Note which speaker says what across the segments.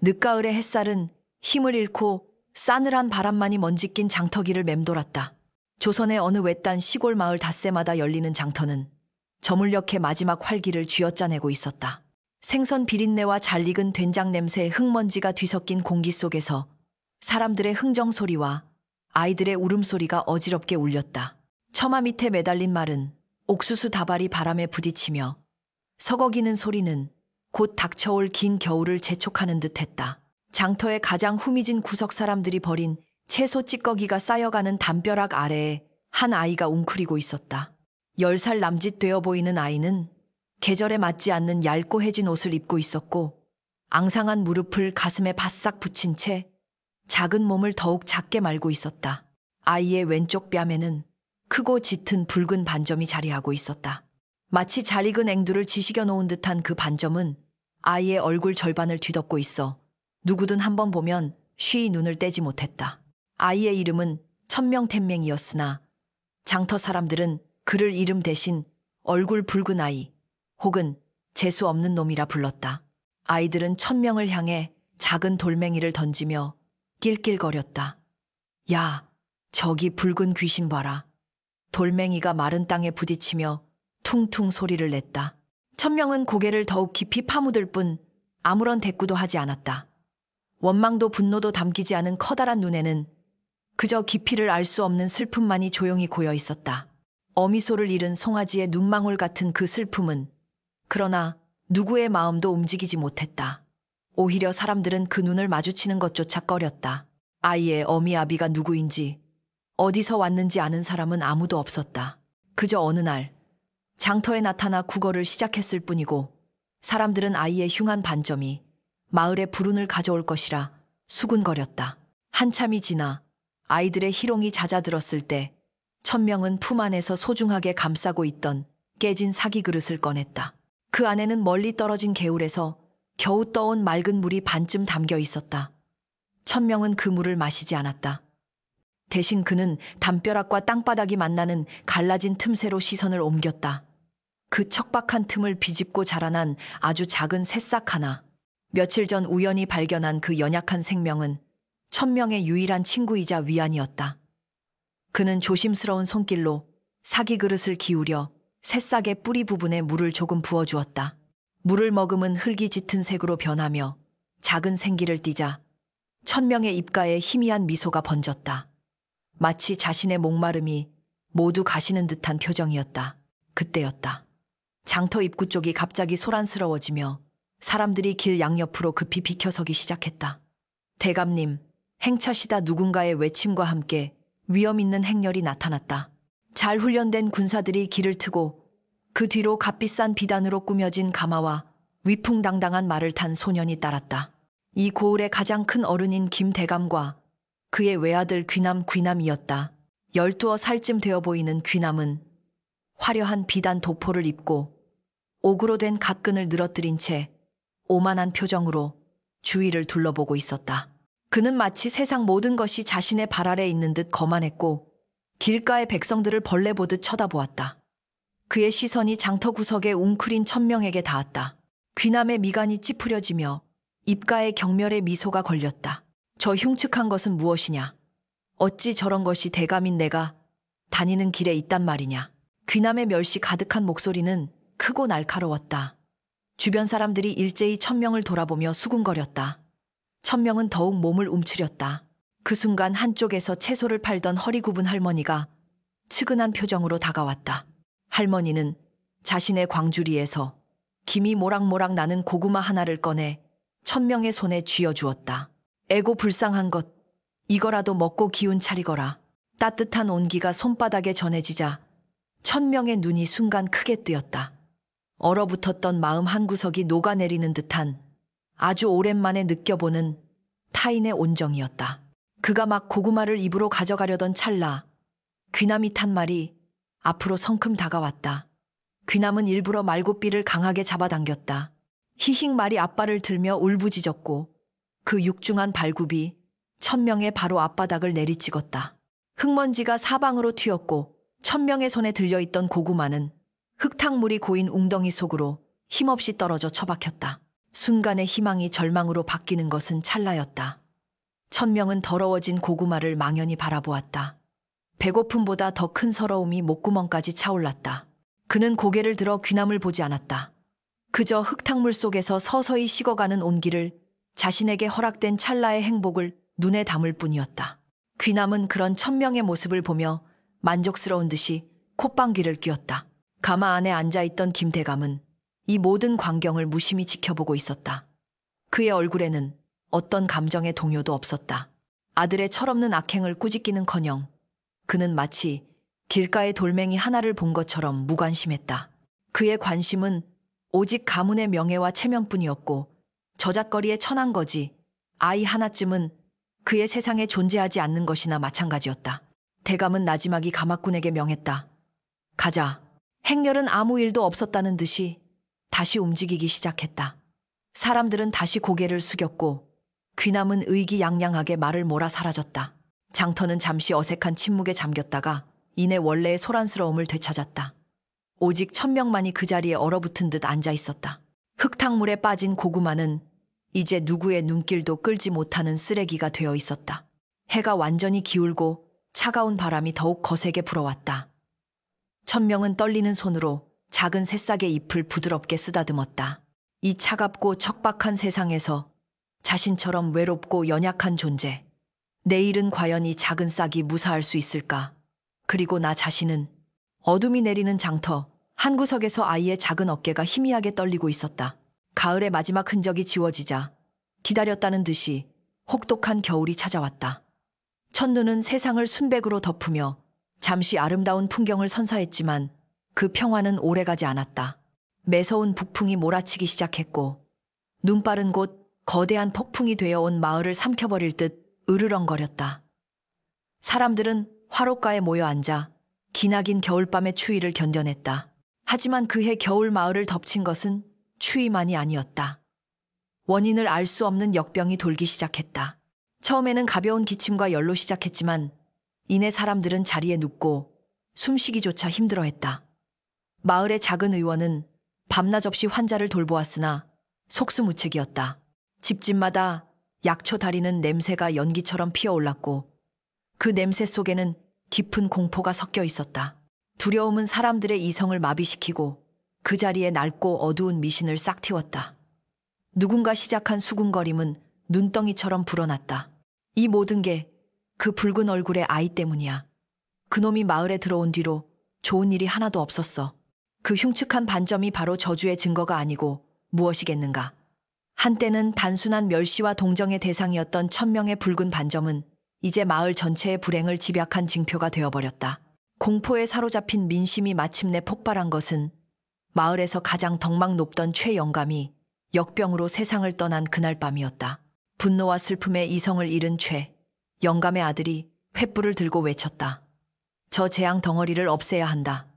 Speaker 1: 늦가을의 햇살은 힘을 잃고 싸늘한 바람만이 먼지 낀 장터길을 맴돌았다. 조선의 어느 외딴 시골 마을 닷새마다 열리는 장터는 저물녘의 마지막 활기를 쥐어짜내고 있었다. 생선 비린내와 잘 익은 된장 냄새의 흙먼지가 뒤섞인 공기 속에서 사람들의 흥정 소리와 아이들의 울음소리가 어지럽게 울렸다. 처마 밑에 매달린 말은 옥수수 다발이 바람에 부딪히며 서걱이는 소리는 곧 닥쳐올 긴 겨울을 재촉하는 듯했다. 장터의 가장 후미진 구석 사람들이 버린 채소 찌꺼기가 쌓여가는 담벼락 아래에 한 아이가 웅크리고 있었다. 10살 남짓 되어 보이는 아이는 계절에 맞지 않는 얇고 해진 옷을 입고 있었고 앙상한 무릎을 가슴에 바싹 붙인 채 작은 몸을 더욱 작게 말고 있었다. 아이의 왼쪽 뺨에는 크고 짙은 붉은 반점이 자리하고 있었다. 마치 잘 익은 앵두를 지식여 놓은 듯한 그 반점은 아이의 얼굴 절반을 뒤덮고 있어 누구든 한번 보면 쉬이 눈을 떼지 못했다. 아이의 이름은 천명텐맹이었으나 장터 사람들은 그를 이름 대신 얼굴 붉은 아이 혹은 재수 없는 놈이라 불렀다. 아이들은 천명을 향해 작은 돌멩이를 던지며 낄낄거렸다. 야, 저기 붉은 귀신 봐라. 돌멩이가 마른 땅에 부딪히며 퉁퉁 소리를 냈다. 천명은 고개를 더욱 깊이 파묻을 뿐 아무런 대꾸도 하지 않았다. 원망도 분노도 담기지 않은 커다란 눈에는 그저 깊이를 알 수 없는 슬픔만이 조용히 고여 있었다. 어미소를 잃은 송아지의 눈망울 같은 그 슬픔은 그러나 누구의 마음도 움직이지 못했다. 오히려 사람들은 그 눈을 마주치는 것조차 꺼렸다. 아이의 어미아비가 누구인지 어디서 왔는지 아는 사람은 아무도 없었다. 그저 어느 날 장터에 나타나 국어를 시작했을 뿐이고 사람들은 아이의 흉한 반점이 마을에 불운을 가져올 것이라 수군거렸다. 한참이 지나 아이들의 희롱이 잦아들었을 때 천명은 품 안에서 소중하게 감싸고 있던 깨진 사기 그릇을 꺼냈다. 그 안에는 멀리 떨어진 개울에서 겨우 떠온 맑은 물이 반쯤 담겨 있었다. 천명은 그 물을 마시지 않았다. 대신 그는 담벼락과 땅바닥이 만나는 갈라진 틈새로 시선을 옮겼다. 그 척박한 틈을 비집고 자라난 아주 작은 새싹 하나. 며칠 전 우연히 발견한 그 연약한 생명은 천명의 유일한 친구이자 위안이었다. 그는 조심스러운 손길로 사기 그릇을 기울여 새싹의 뿌리 부분에 물을 조금 부어주었다. 물을 머금은 흙이 짙은 색으로 변하며 작은 생기를 띠자 천명의 입가에 희미한 미소가 번졌다. 마치 자신의 목마름이 모두 가시는 듯한 표정이었다. 그때였다. 장터 입구 쪽이 갑자기 소란스러워지며 사람들이 길 양옆으로 급히 비켜서기 시작했다. 대감님, 행차시다 누군가의 외침과 함께 위험 있는 행렬이 나타났다. 잘 훈련된 군사들이 길을 트고 그 뒤로 값비싼 비단으로 꾸며진 가마와 위풍당당한 말을 탄 소년이 따랐다. 이 고을의 가장 큰 어른인 김대감과 그의 외아들 귀남이었다. 12살쯤 되어 보이는 귀남은 화려한 비단 도포를 입고 옥으로 된 각근을 늘어뜨린 채 오만한 표정으로 주위를 둘러보고 있었다. 그는 마치 세상 모든 것이 자신의 발 아래 있는 듯 거만했고 길가의 백성들을 벌레 보듯 쳐다보았다. 그의 시선이 장터 구석에 웅크린 천명에게 닿았다. 귀남의 미간이 찌푸려지며 입가에 경멸의 미소가 걸렸다. 저 흉측한 것은 무엇이냐? 어찌 저런 것이 대감인 내가 다니는 길에 있단 말이냐? 귀남의 멸시 가득한 목소리는 크고 날카로웠다. 주변 사람들이 일제히 천명을 돌아보며 수군거렸다. 천명은 더욱 몸을 움츠렸다. 그 순간 한쪽에서 채소를 팔던 허리 굽은 할머니가 측은한 표정으로 다가왔다. 할머니는 자신의 광주리에서 김이 모락모락 나는 고구마 하나를 꺼내 천명의 손에 쥐어주었다. 애고 불쌍한 것, 이거라도 먹고 기운 차리거라. 따뜻한 온기가 손바닥에 전해지자 천명의 눈이 순간 크게 뜨였다. 얼어붙었던 마음 한구석이 녹아내리는 듯한 아주 오랜만에 느껴보는 타인의 온정이었다. 그가 막 고구마를 입으로 가져가려던 찰나 귀남이 탄 말이 앞으로 성큼 다가왔다. 귀남은 일부러 말고삐를 강하게 잡아당겼다. 히힝 말이 앞발을 들며 울부짖었고 그 육중한 발굽이 천명의 바로 앞바닥을 내리찍었다. 흙먼지가 사방으로 튀었고 천명의 손에 들려있던 고구마는 흙탕물이 고인 웅덩이 속으로 힘없이 떨어져 처박혔다. 순간의 희망이 절망으로 바뀌는 것은 찰나였다. 천명은 더러워진 고구마를 망연히 바라보았다. 배고픔보다 더 큰 서러움이 목구멍까지 차올랐다. 그는 고개를 들어 귀남을 보지 않았다. 그저 흙탕물 속에서 서서히 식어가는 온기를, 자신에게 허락된 찰나의 행복을 눈에 담을 뿐이었다. 귀남은 그런 천명의 모습을 보며 만족스러운 듯이 콧방귀를 뀌었다. 가마 안에 앉아있던 김대감은 이 모든 광경을 무심히 지켜보고 있었다. 그의 얼굴에는 어떤 감정의 동요도 없었다. 아들의 철없는 악행을 꾸짖기는커녕 그는 마치 길가의 돌멩이 하나를 본 것처럼 무관심했다. 그의 관심은 오직 가문의 명예와 체면뿐이었고 저잣거리의 천한 거지 아이 하나쯤은 그의 세상에 존재하지 않는 것이나 마찬가지였다. 대감은 나지막이 가마꾼에게 명했다. 가자. 행렬은 아무 일도 없었다는 듯이 다시 움직이기 시작했다. 사람들은 다시 고개를 숙였고 귀남은 의기양양하게 말을 몰아 사라졌다. 장터는 잠시 어색한 침묵에 잠겼다가 이내 원래의 소란스러움을 되찾았다. 오직 천명만이 그 자리에 얼어붙은 듯 앉아 있었다. 흙탕물에 빠진 고구마는 이제 누구의 눈길도 끌지 못하는 쓰레기가 되어 있었다. 해가 완전히 기울고 차가운 바람이 더욱 거세게 불어왔다. 천명은 떨리는 손으로 작은 새싹의 잎을 부드럽게 쓰다듬었다. 이 차갑고 척박한 세상에서 자신처럼 외롭고 연약한 존재, 내일은 과연 이 작은 싹이 무사할 수 있을까? 그리고 나 자신은 어둠이 내리는 장터 한 구석에서 아이의 작은 어깨가 희미하게 떨리고 있었다. 가을의 마지막 흔적이 지워지자 기다렸다는 듯이 혹독한 겨울이 찾아왔다. 첫눈은 세상을 순백으로 덮으며 잠시 아름다운 풍경을 선사했지만 그 평화는 오래가지 않았다. 매서운 북풍이 몰아치기 시작했고 눈빠른 곳 거대한 폭풍이 되어온 마을을 삼켜버릴 듯 으르렁거렸다. 사람들은 화롯가에 모여 앉아 기나긴 겨울밤의 추위를 견뎌냈다. 하지만 그해 겨울 마을을 덮친 것은 추위만이 아니었다. 원인을 알 수 없는 역병이 돌기 시작했다. 처음에는 가벼운 기침과 열로 시작했지만 이내 사람들은 자리에 눕고 숨쉬기조차 힘들어했다. 마을의 작은 의원은 밤낮 없이 환자를 돌보았으나 속수무책이었다. 집집마다 약초 다리는 냄새가 연기처럼 피어올랐고 그 냄새 속에는 깊은 공포가 섞여 있었다. 두려움은 사람들의 이성을 마비시키고 그 자리에 낡고 어두운 미신을 싹 틔웠다. 누군가 시작한 수군거림은 눈덩이처럼 불어났다. 이 모든 게 그 붉은 얼굴의 아이 때문이야. 그놈이 마을에 들어온 뒤로 좋은 일이 하나도 없었어. 그 흉측한 반점이 바로 저주의 증거가 아니고 무엇이겠는가. 한때는 단순한 멸시와 동정의 대상이었던 천명의 붉은 반점은 이제 마을 전체의 불행을 집약한 징표가 되어버렸다. 공포에 사로잡힌 민심이 마침내 폭발한 것은 마을에서 가장 덕망 높던 최영감이 역병으로 세상을 떠난 그날 밤이었다. 분노와 슬픔에 이성을 잃은 영감의 아들이 횃불을 들고 외쳤다. 저 재앙 덩어리를 없애야 한다.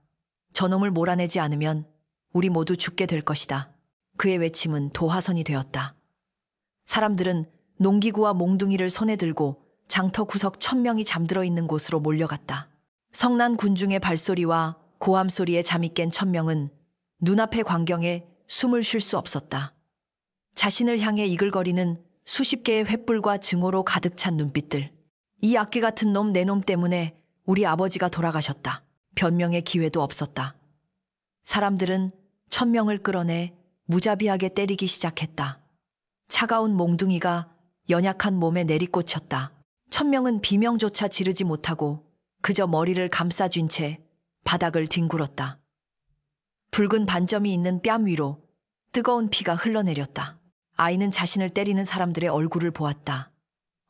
Speaker 1: 저놈을 몰아내지 않으면 우리 모두 죽게 될 것이다. 그의 외침은 도화선이 되었다. 사람들은 농기구와 몽둥이를 손에 들고 장터 구석 1000명이 잠들어 있는 곳으로 몰려갔다. 성난 군중의 발소리와 고함 소리에 잠이 깬 1000명은 눈앞의 광경에 숨을 쉴 수 없었다. 자신을 향해 이글거리는 수십 개의 횃불과 증오로 가득 찬 눈빛들. 이 악귀 같은 놈 내 놈 때문에 우리 아버지가 돌아가셨다. 변명의 기회도 없었다. 사람들은 1000명을 끌어내 무자비하게 때리기 시작했다. 차가운 몽둥이가 연약한 몸에 내리꽂혔다. 1000명은 비명조차 지르지 못하고 그저 머리를 감싸쥔 채 바닥을 뒹굴었다. 붉은 반점이 있는 뺨 위로 뜨거운 피가 흘러내렸다. 아이는 자신을 때리는 사람들의 얼굴을 보았다.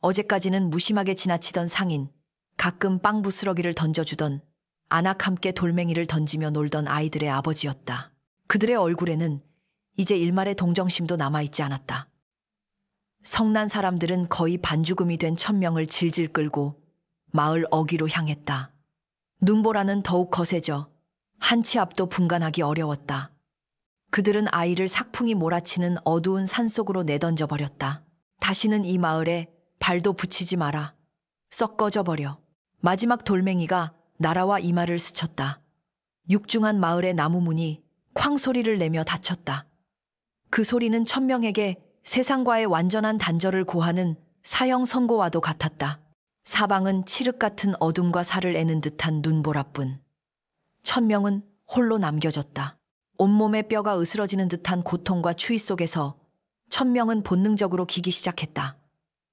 Speaker 1: 어제까지는 무심하게 지나치던 상인, 가끔 빵 부스러기를 던져주던, 안악함께 돌멩이를 던지며 놀던 아이들의 아버지였다. 그들의 얼굴에는 이제 일말의 동정심도 남아있지 않았다. 성난 사람들은 거의 반죽음이 된 1000명을 질질 끌고 마을 어귀로 향했다. 눈보라는 더욱 거세져 한 치 앞도 분간하기 어려웠다. 그들은 아이를 삭풍이 몰아치는 어두운 산속으로 내던져 버렸다. 다시는 이 마을에 발도 붙이지 마라. 썩 꺼져버려. 마지막 돌멩이가 나라와 이마를 스쳤다. 육중한 마을의 나무 문이 쾅 소리를 내며 닫혔다. 그 소리는 천명에게 세상과의 완전한 단절을 고하는 사형 선고와도 같았다. 사방은 칠흑 같은 어둠과 살을 애는 듯한 눈보라뿐. 천명은 홀로 남겨졌다. 온몸의 뼈가 으스러지는 듯한 고통과 추위 속에서 천명은 본능적으로 기기 시작했다.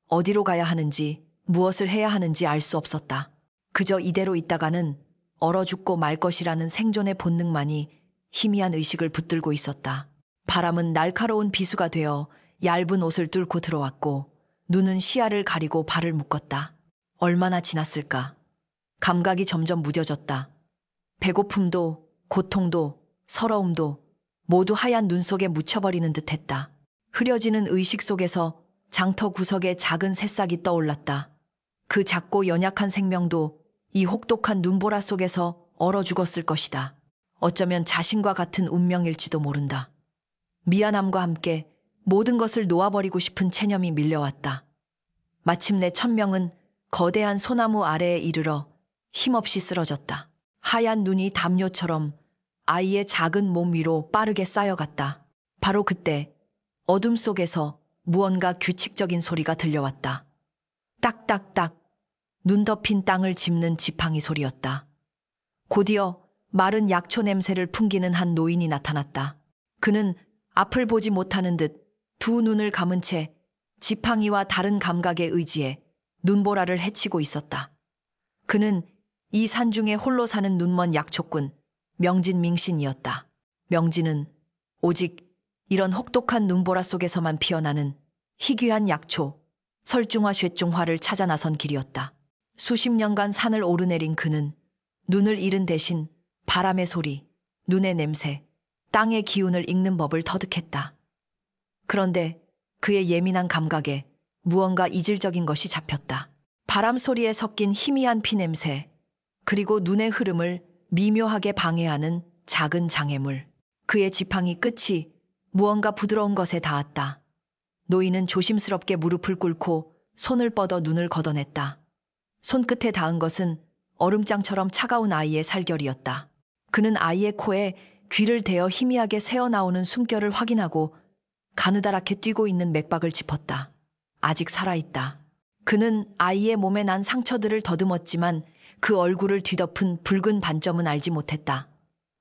Speaker 1: 어디로 가야 하는지, 무엇을 해야 하는지 알 수 없었다. 그저 이대로 있다가는 얼어 죽고 말 것이라는 생존의 본능만이 희미한 의식을 붙들고 있었다. 바람은 날카로운 비수가 되어 얇은 옷을 뚫고 들어왔고 눈은 시야를 가리고 발을 묶었다. 얼마나 지났을까? 감각이 점점 무뎌졌다. 배고픔도 고통도 서러움도 모두 하얀 눈 속에 묻혀버리는 듯했다. 흐려지는 의식 속에서 장터 구석에 작은 새싹이 떠올랐다. 그 작고 연약한 생명도 이 혹독한 눈보라 속에서 얼어 죽었을 것이다. 어쩌면 자신과 같은 운명일지도 모른다. 미안함과 함께 모든 것을 놓아버리고 싶은 체념이 밀려왔다. 마침내 천명은 거대한 소나무 아래에 이르러 힘없이 쓰러졌다. 하얀 눈이 담요처럼 아이의 작은 몸 위로 빠르게 쌓여갔다. 바로 그때 어둠 속에서 무언가 규칙적인 소리가 들려왔다. 딱딱딱 눈 덮인 땅을 짚는 지팡이 소리였다. 곧이어 마른 약초 냄새를 풍기는 한 노인이 나타났다. 그는 앞을 보지 못하는 듯 두 눈을 감은 채 지팡이와 다른 감각에 의지해 눈보라를 헤치고 있었다. 그는 이 산중에 홀로 사는 눈먼 약초꾼 명진 민신이었다. 명진은 오직 이런 혹독한 눈보라 속에서만 피어나는 희귀한 약초, 설중화 쇠중화를 찾아 나선 길이었다. 수십 년간 산을 오르내린 그는 눈을 잃은 대신 바람의 소리, 눈의 냄새, 땅의 기운을 읽는 법을 터득했다. 그런데 그의 예민한 감각에 무언가 이질적인 것이 잡혔다. 바람 소리에 섞인 희미한 피냄새, 그리고 눈의 흐름을 미묘하게 방해하는 작은 장애물. 그의 지팡이 끝이 무언가 부드러운 것에 닿았다. 노인은 조심스럽게 무릎을 꿇고 손을 뻗어 눈을 걷어냈다. 손끝에 닿은 것은 얼음장처럼 차가운 아이의 살결이었다. 그는 아이의 코에 귀를 대어 희미하게 새어나오는 숨결을 확인하고 가느다랗게 뛰고 있는 맥박을 짚었다. 아직 살아있다. 그는 아이의 몸에 난 상처들을 더듬었지만 그 얼굴을 뒤덮은 붉은 반점은 알지 못했다.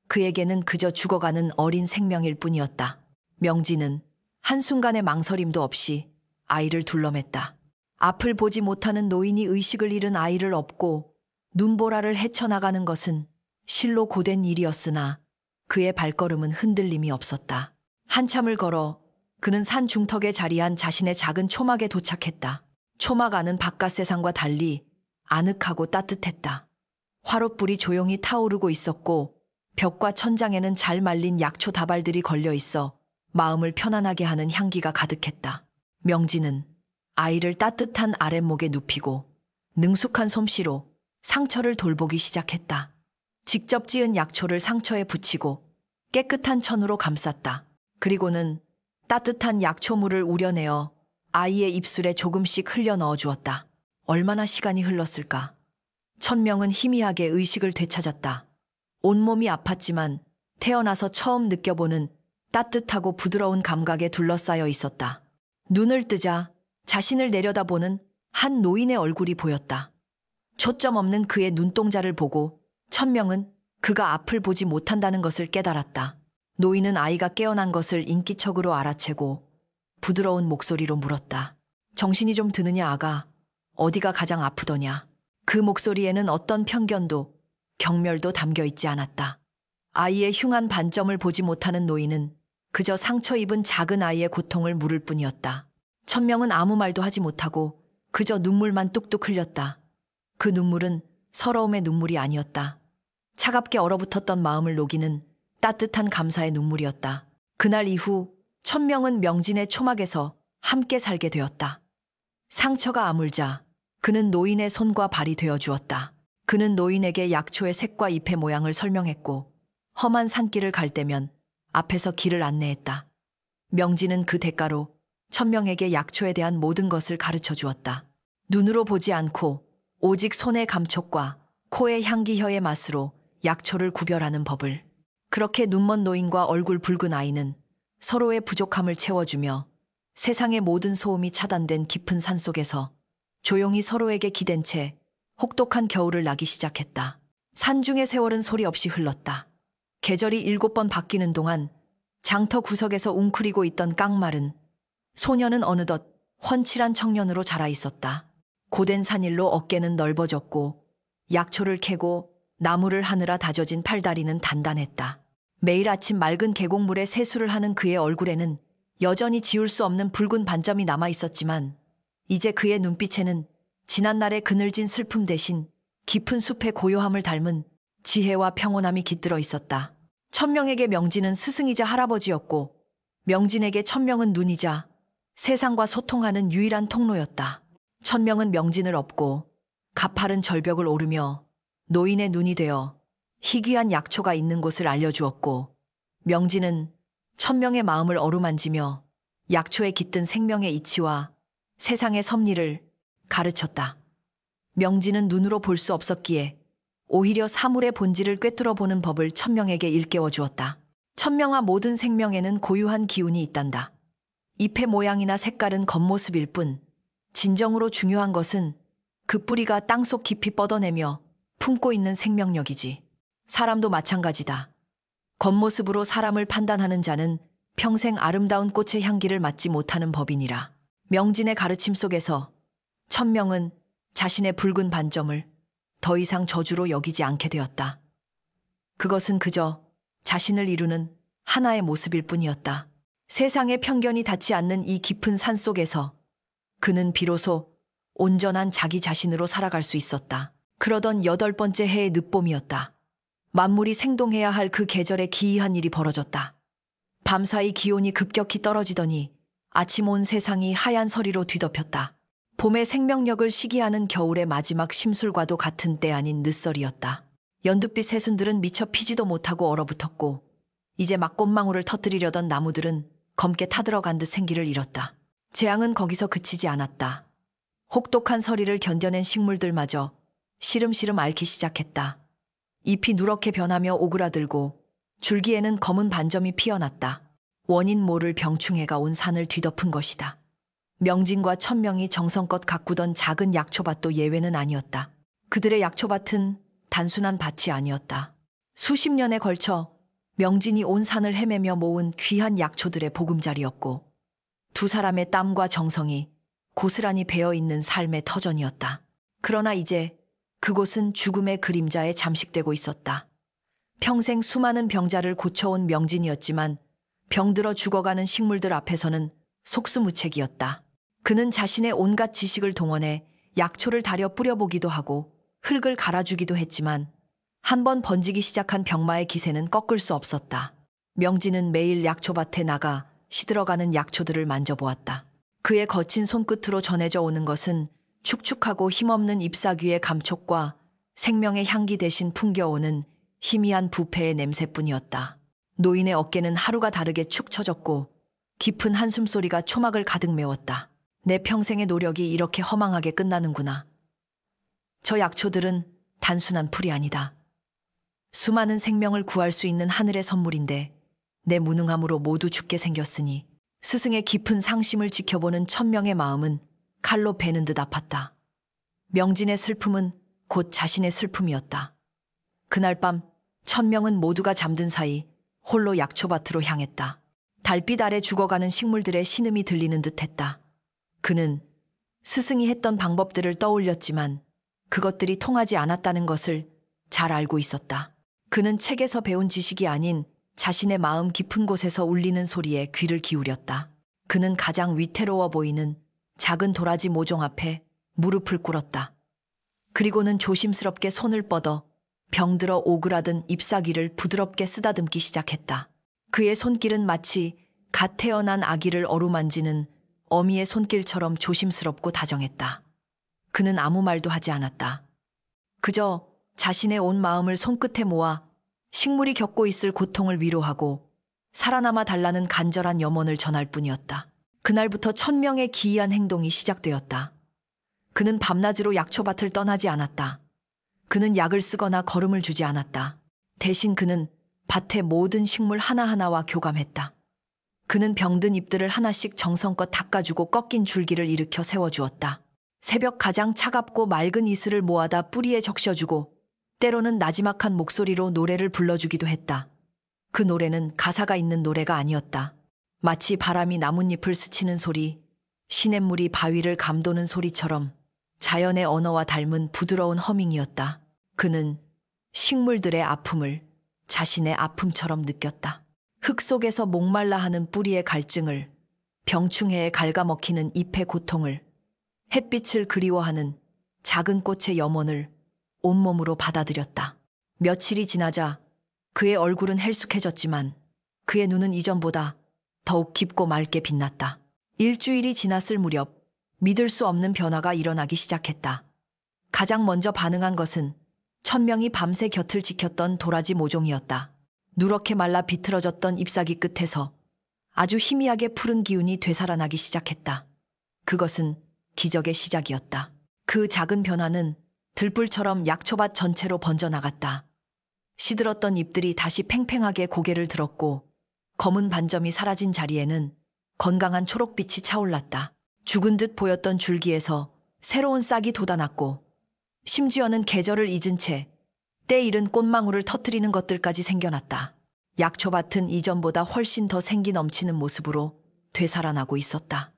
Speaker 1: 그에게는 그저 죽어가는 어린 생명일 뿐이었다. 명진은 한순간의 망설임도 없이 아이를 둘러맸다. 앞을 보지 못하는 노인이 의식을 잃은 아이를 업고 눈보라를 헤쳐나가는 것은 실로 고된 일이었으나 그의 발걸음은 흔들림이 없었다. 한참을 걸어 그는 산 중턱에 자리한 자신의 작은 초막에 도착했다. 초막 안은 바깥 세상과 달리 아늑하고 따뜻했다. 화롯불이 조용히 타오르고 있었고 벽과 천장에는 잘 말린 약초 다발들이 걸려 있어 마음을 편안하게 하는 향기가 가득했다. 명진은 아이를 따뜻한 아랫목에 눕히고 능숙한 솜씨로 상처를 돌보기 시작했다. 직접 지은 약초를 상처에 붙이고 깨끗한 천으로 감쌌다. 그리고는 따뜻한 약초물을 우려내어 아이의 입술에 조금씩 흘려 넣어 주었다. 얼마나 시간이 흘렀을까? 천명은 희미하게 의식을 되찾았다. 온몸이 아팠지만 태어나서 처음 느껴보는 따뜻하고 부드러운 감각에 둘러싸여 있었다. 눈을 뜨자 자신을 내려다보는 한 노인의 얼굴이 보였다. 초점 없는 그의 눈동자를 보고 천명은 그가 앞을 보지 못한다는 것을 깨달았다. 노인은 아이가 깨어난 것을 인기척으로 알아채고 부드러운 목소리로 물었다. 정신이 좀 드느냐 아가? 어디가 가장 아프더냐? 그 목소리에는 어떤 편견도 경멸도 담겨 있지 않았다. 아이의 흉한 반점을 보지 못하는 노인은 그저 상처 입은 작은 아이의 고통을 물을 뿐이었다. 천명은 아무 말도 하지 못하고 그저 눈물만 뚝뚝 흘렸다. 그 눈물은 서러움의 눈물이 아니었다. 차갑게 얼어붙었던 마음을 녹이는 따뜻한 감사의 눈물이었다. 그날 이후 천명은 명진의 초막에서 함께 살게 되었다. 상처가 아물자 그는 노인의 손과 발이 되어 주었다. 그는 노인에게 약초의 색과 잎의 모양을 설명했고 험한 산길을 갈 때면 앞에서 길을 안내했다. 명진은 그 대가로 천명에게 약초에 대한 모든 것을 가르쳐 주었다. 눈으로 보지 않고 오직 손의 감촉과 코의 향기 혀의 맛으로 약초를 구별하는 법을. 그렇게 눈먼 노인과 얼굴 붉은 아이는 서로의 부족함을 채워주며 세상의 모든 소음이 차단된 깊은 산속에서 조용히 서로에게 기댄 채 혹독한 겨울을 나기 시작했다. 산중의 세월은 소리 없이 흘렀다. 계절이 7번 바뀌는 동안 장터 구석에서 웅크리고 있던 깡마른 소녀는 어느덧 훤칠한 청년으로 자라 있었다. 고된 산일로 어깨는 넓어졌고 약초를 캐고 나무를 하느라 다져진 팔다리는 단단했다. 매일 아침 맑은 계곡물에 세수를 하는 그의 얼굴에는 여전히 지울 수 없는 붉은 반점이 남아 있었지만 이제 그의 눈빛에는 지난날의 그늘진 슬픔 대신 깊은 숲의 고요함을 닮은 지혜와 평온함이 깃들어 있었다. 천명에게 명진은 스승이자 할아버지였고 명진에게 천명은 눈이자 세상과 소통하는 유일한 통로였다. 천명은 명진을 업고 가파른 절벽을 오르며 노인의 눈이 되어 희귀한 약초가 있는 곳을 알려주었고 명진은 천명의 마음을 어루만지며 약초에 깃든 생명의 이치와 세상의 섭리를 가르쳤다. 명진은 눈으로 볼 수 없었기에 오히려 사물의 본질을 꿰뚫어 보는 법을 천명에게 일깨워 주었다. 천명아, 모든 생명에는 고유한 기운이 있단다. 잎의 모양이나 색깔은 겉모습일 뿐 진정으로 중요한 것은 그 뿌리가 땅속 깊이 뻗어내며 품고 있는 생명력이지. 사람도 마찬가지다. 겉모습으로 사람을 판단하는 자는 평생 아름다운 꽃의 향기를 맡지 못하는 법이니라. 명진의 가르침 속에서 천명은 자신의 붉은 반점을 더 이상 저주로 여기지 않게 되었다. 그것은 그저 자신을 이루는 하나의 모습일 뿐이었다. 세상의 편견이 닿지 않는 이 깊은 산 속에서 그는 비로소 온전한 자기 자신으로 살아갈 수 있었다. 그러던 8번째 해의 늦봄이었다. 만물이 생동해야 할 그 계절에 기이한 일이 벌어졌다. 밤사이 기온이 급격히 떨어지더니 아침 온 세상이 하얀 서리로 뒤덮였다. 봄의 생명력을 시기하는 겨울의 마지막 심술과도 같은 때 아닌 늦설이었다. 연두빛 새순들은 미처 피지도 못하고 얼어붙었고 이제 막 꽃망울을 터뜨리려던 나무들은 검게 타들어간 듯 생기를 잃었다. 재앙은 거기서 그치지 않았다. 혹독한 서리를 견뎌낸 식물들마저 시름시름 앓기 시작했다. 잎이 누렇게 변하며 오그라들고 줄기에는 검은 반점이 피어났다. 원인 모를 병충해가 온 산을 뒤덮은 것이다. 명진과 천명이 정성껏 가꾸던 작은 약초밭도 예외는 아니었다. 그들의 약초밭은 단순한 밭이 아니었다. 수십 년에 걸쳐 명진이 온 산을 헤매며 모은 귀한 약초들의 보금자리였고 두 사람의 땀과 정성이 고스란히 배어있는 삶의 터전이었다. 그러나 이제 그곳은 죽음의 그림자에 잠식되고 있었다. 평생 수많은 병자를 고쳐온 명진이었지만 병들어 죽어가는 식물들 앞에서는 속수무책이었다. 그는 자신의 온갖 지식을 동원해 약초를 다려 뿌려보기도 하고 흙을 갈아주기도 했지만 한번 번지기 시작한 병마의 기세는 꺾을 수 없었다. 명진은 매일 약초밭에 나가 시들어가는 약초들을 만져보았다. 그의 거친 손끝으로 전해져 오는 것은 축축하고 힘없는 잎사귀의 감촉과 생명의 향기 대신 풍겨오는 희미한 부패의 냄새뿐이었다. 노인의 어깨는 하루가 다르게 축 처졌고 깊은 한숨소리가 초막을 가득 메웠다. 내 평생의 노력이 이렇게 허망하게 끝나는구나. 저 약초들은 단순한 풀이 아니다. 수많은 생명을 구할 수 있는 하늘의 선물인데 내 무능함으로 모두 죽게 생겼으니 스승의 깊은 상심을 지켜보는 천명의 마음은 칼로 베는 듯 아팠다. 명진의 슬픔은 곧 자신의 슬픔이었다. 그날 밤 천명은 모두가 잠든 사이 홀로 약초밭으로 향했다. 달빛 아래 죽어가는 식물들의 신음이 들리는 듯했다. 그는 스승이 했던 방법들을 떠올렸지만 그것들이 통하지 않았다는 것을 잘 알고 있었다. 그는 책에서 배운 지식이 아닌 자신의 마음 깊은 곳에서 울리는 소리에 귀를 기울였다. 그는 가장 위태로워 보이는 작은 도라지 모종 앞에 무릎을 꿇었다. 그리고는 조심스럽게 손을 뻗어 병들어 오그라든 잎사귀를 부드럽게 쓰다듬기 시작했다. 그의 손길은 마치 갓 태어난 아기를 어루만지는 어미의 손길처럼 조심스럽고 다정했다. 그는 아무 말도 하지 않았다. 그저 자신의 온 마음을 손끝에 모아 식물이 겪고 있을 고통을 위로하고 살아남아 달라는 간절한 염원을 전할 뿐이었다. 그날부터 천명의 기이한 행동이 시작되었다. 그는 밤낮으로 약초밭을 떠나지 않았다. 그는 약을 쓰거나 거름을 주지 않았다. 대신 그는 밭의 모든 식물 하나하나와 교감했다. 그는 병든 잎들을 하나씩 정성껏 닦아주고 꺾인 줄기를 일으켜 세워주었다. 새벽 가장 차갑고 맑은 이슬을 모아다 뿌리에 적셔주고 때로는 나지막한 목소리로 노래를 불러주기도 했다. 그 노래는 가사가 있는 노래가 아니었다. 마치 바람이 나뭇잎을 스치는 소리, 시냇물이 바위를 감도는 소리처럼 자연의 언어와 닮은 부드러운 허밍이었다. 그는 식물들의 아픔을 자신의 아픔처럼 느꼈다. 흙 속에서 목말라 하는 뿌리의 갈증을, 병충해에 갉아먹히는 잎의 고통을, 햇빛을 그리워하는 작은 꽃의 염원을 온몸으로 받아들였다. 며칠이 지나자 그의 얼굴은 헬쑥해졌지만 그의 눈은 이전보다 더욱 깊고 맑게 빛났다. 일주일이 지났을 무렵 믿을 수 없는 변화가 일어나기 시작했다. 가장 먼저 반응한 것은 천명이 밤새 곁을 지켰던 도라지 모종이었다. 누렇게 말라 비틀어졌던 잎사귀 끝에서 아주 희미하게 푸른 기운이 되살아나기 시작했다. 그것은 기적의 시작이었다. 그 작은 변화는 들불처럼 약초밭 전체로 번져나갔다. 시들었던 잎들이 다시 팽팽하게 고개를 들었고 검은 반점이 사라진 자리에는 건강한 초록빛이 차올랐다. 죽은 듯 보였던 줄기에서 새로운 싹이 돋아났고 심지어는 계절을 잊은 채 때 잃은 꽃망울을 터뜨리는 것들까지 생겨났다. 약초밭은 이전보다 훨씬 더 생기 넘치는 모습으로 되살아나고 있었다.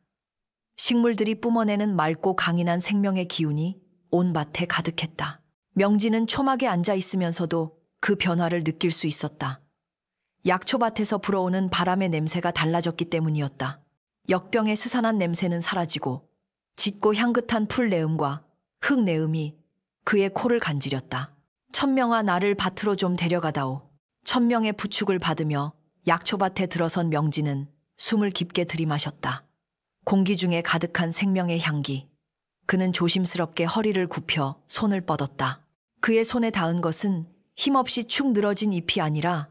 Speaker 1: 식물들이 뿜어내는 맑고 강인한 생명의 기운이 온 밭에 가득했다. 명진은 초막에 앉아 있으면서도 그 변화를 느낄 수 있었다. 약초밭에서 불어오는 바람의 냄새가 달라졌기 때문이었다. 역병의 스산한 냄새는 사라지고 짙고 향긋한 풀 내음과 흙 내음이 그의 코를 간지렸다. 천명아, 나를 밭으로 좀 데려가다오. 천명의 부축을 받으며 약초밭에 들어선 명진은 숨을 깊게 들이마셨다. 공기 중에 가득한 생명의 향기. 그는 조심스럽게 허리를 굽혀 손을 뻗었다. 그의 손에 닿은 것은 힘없이 축 늘어진 잎이 아니라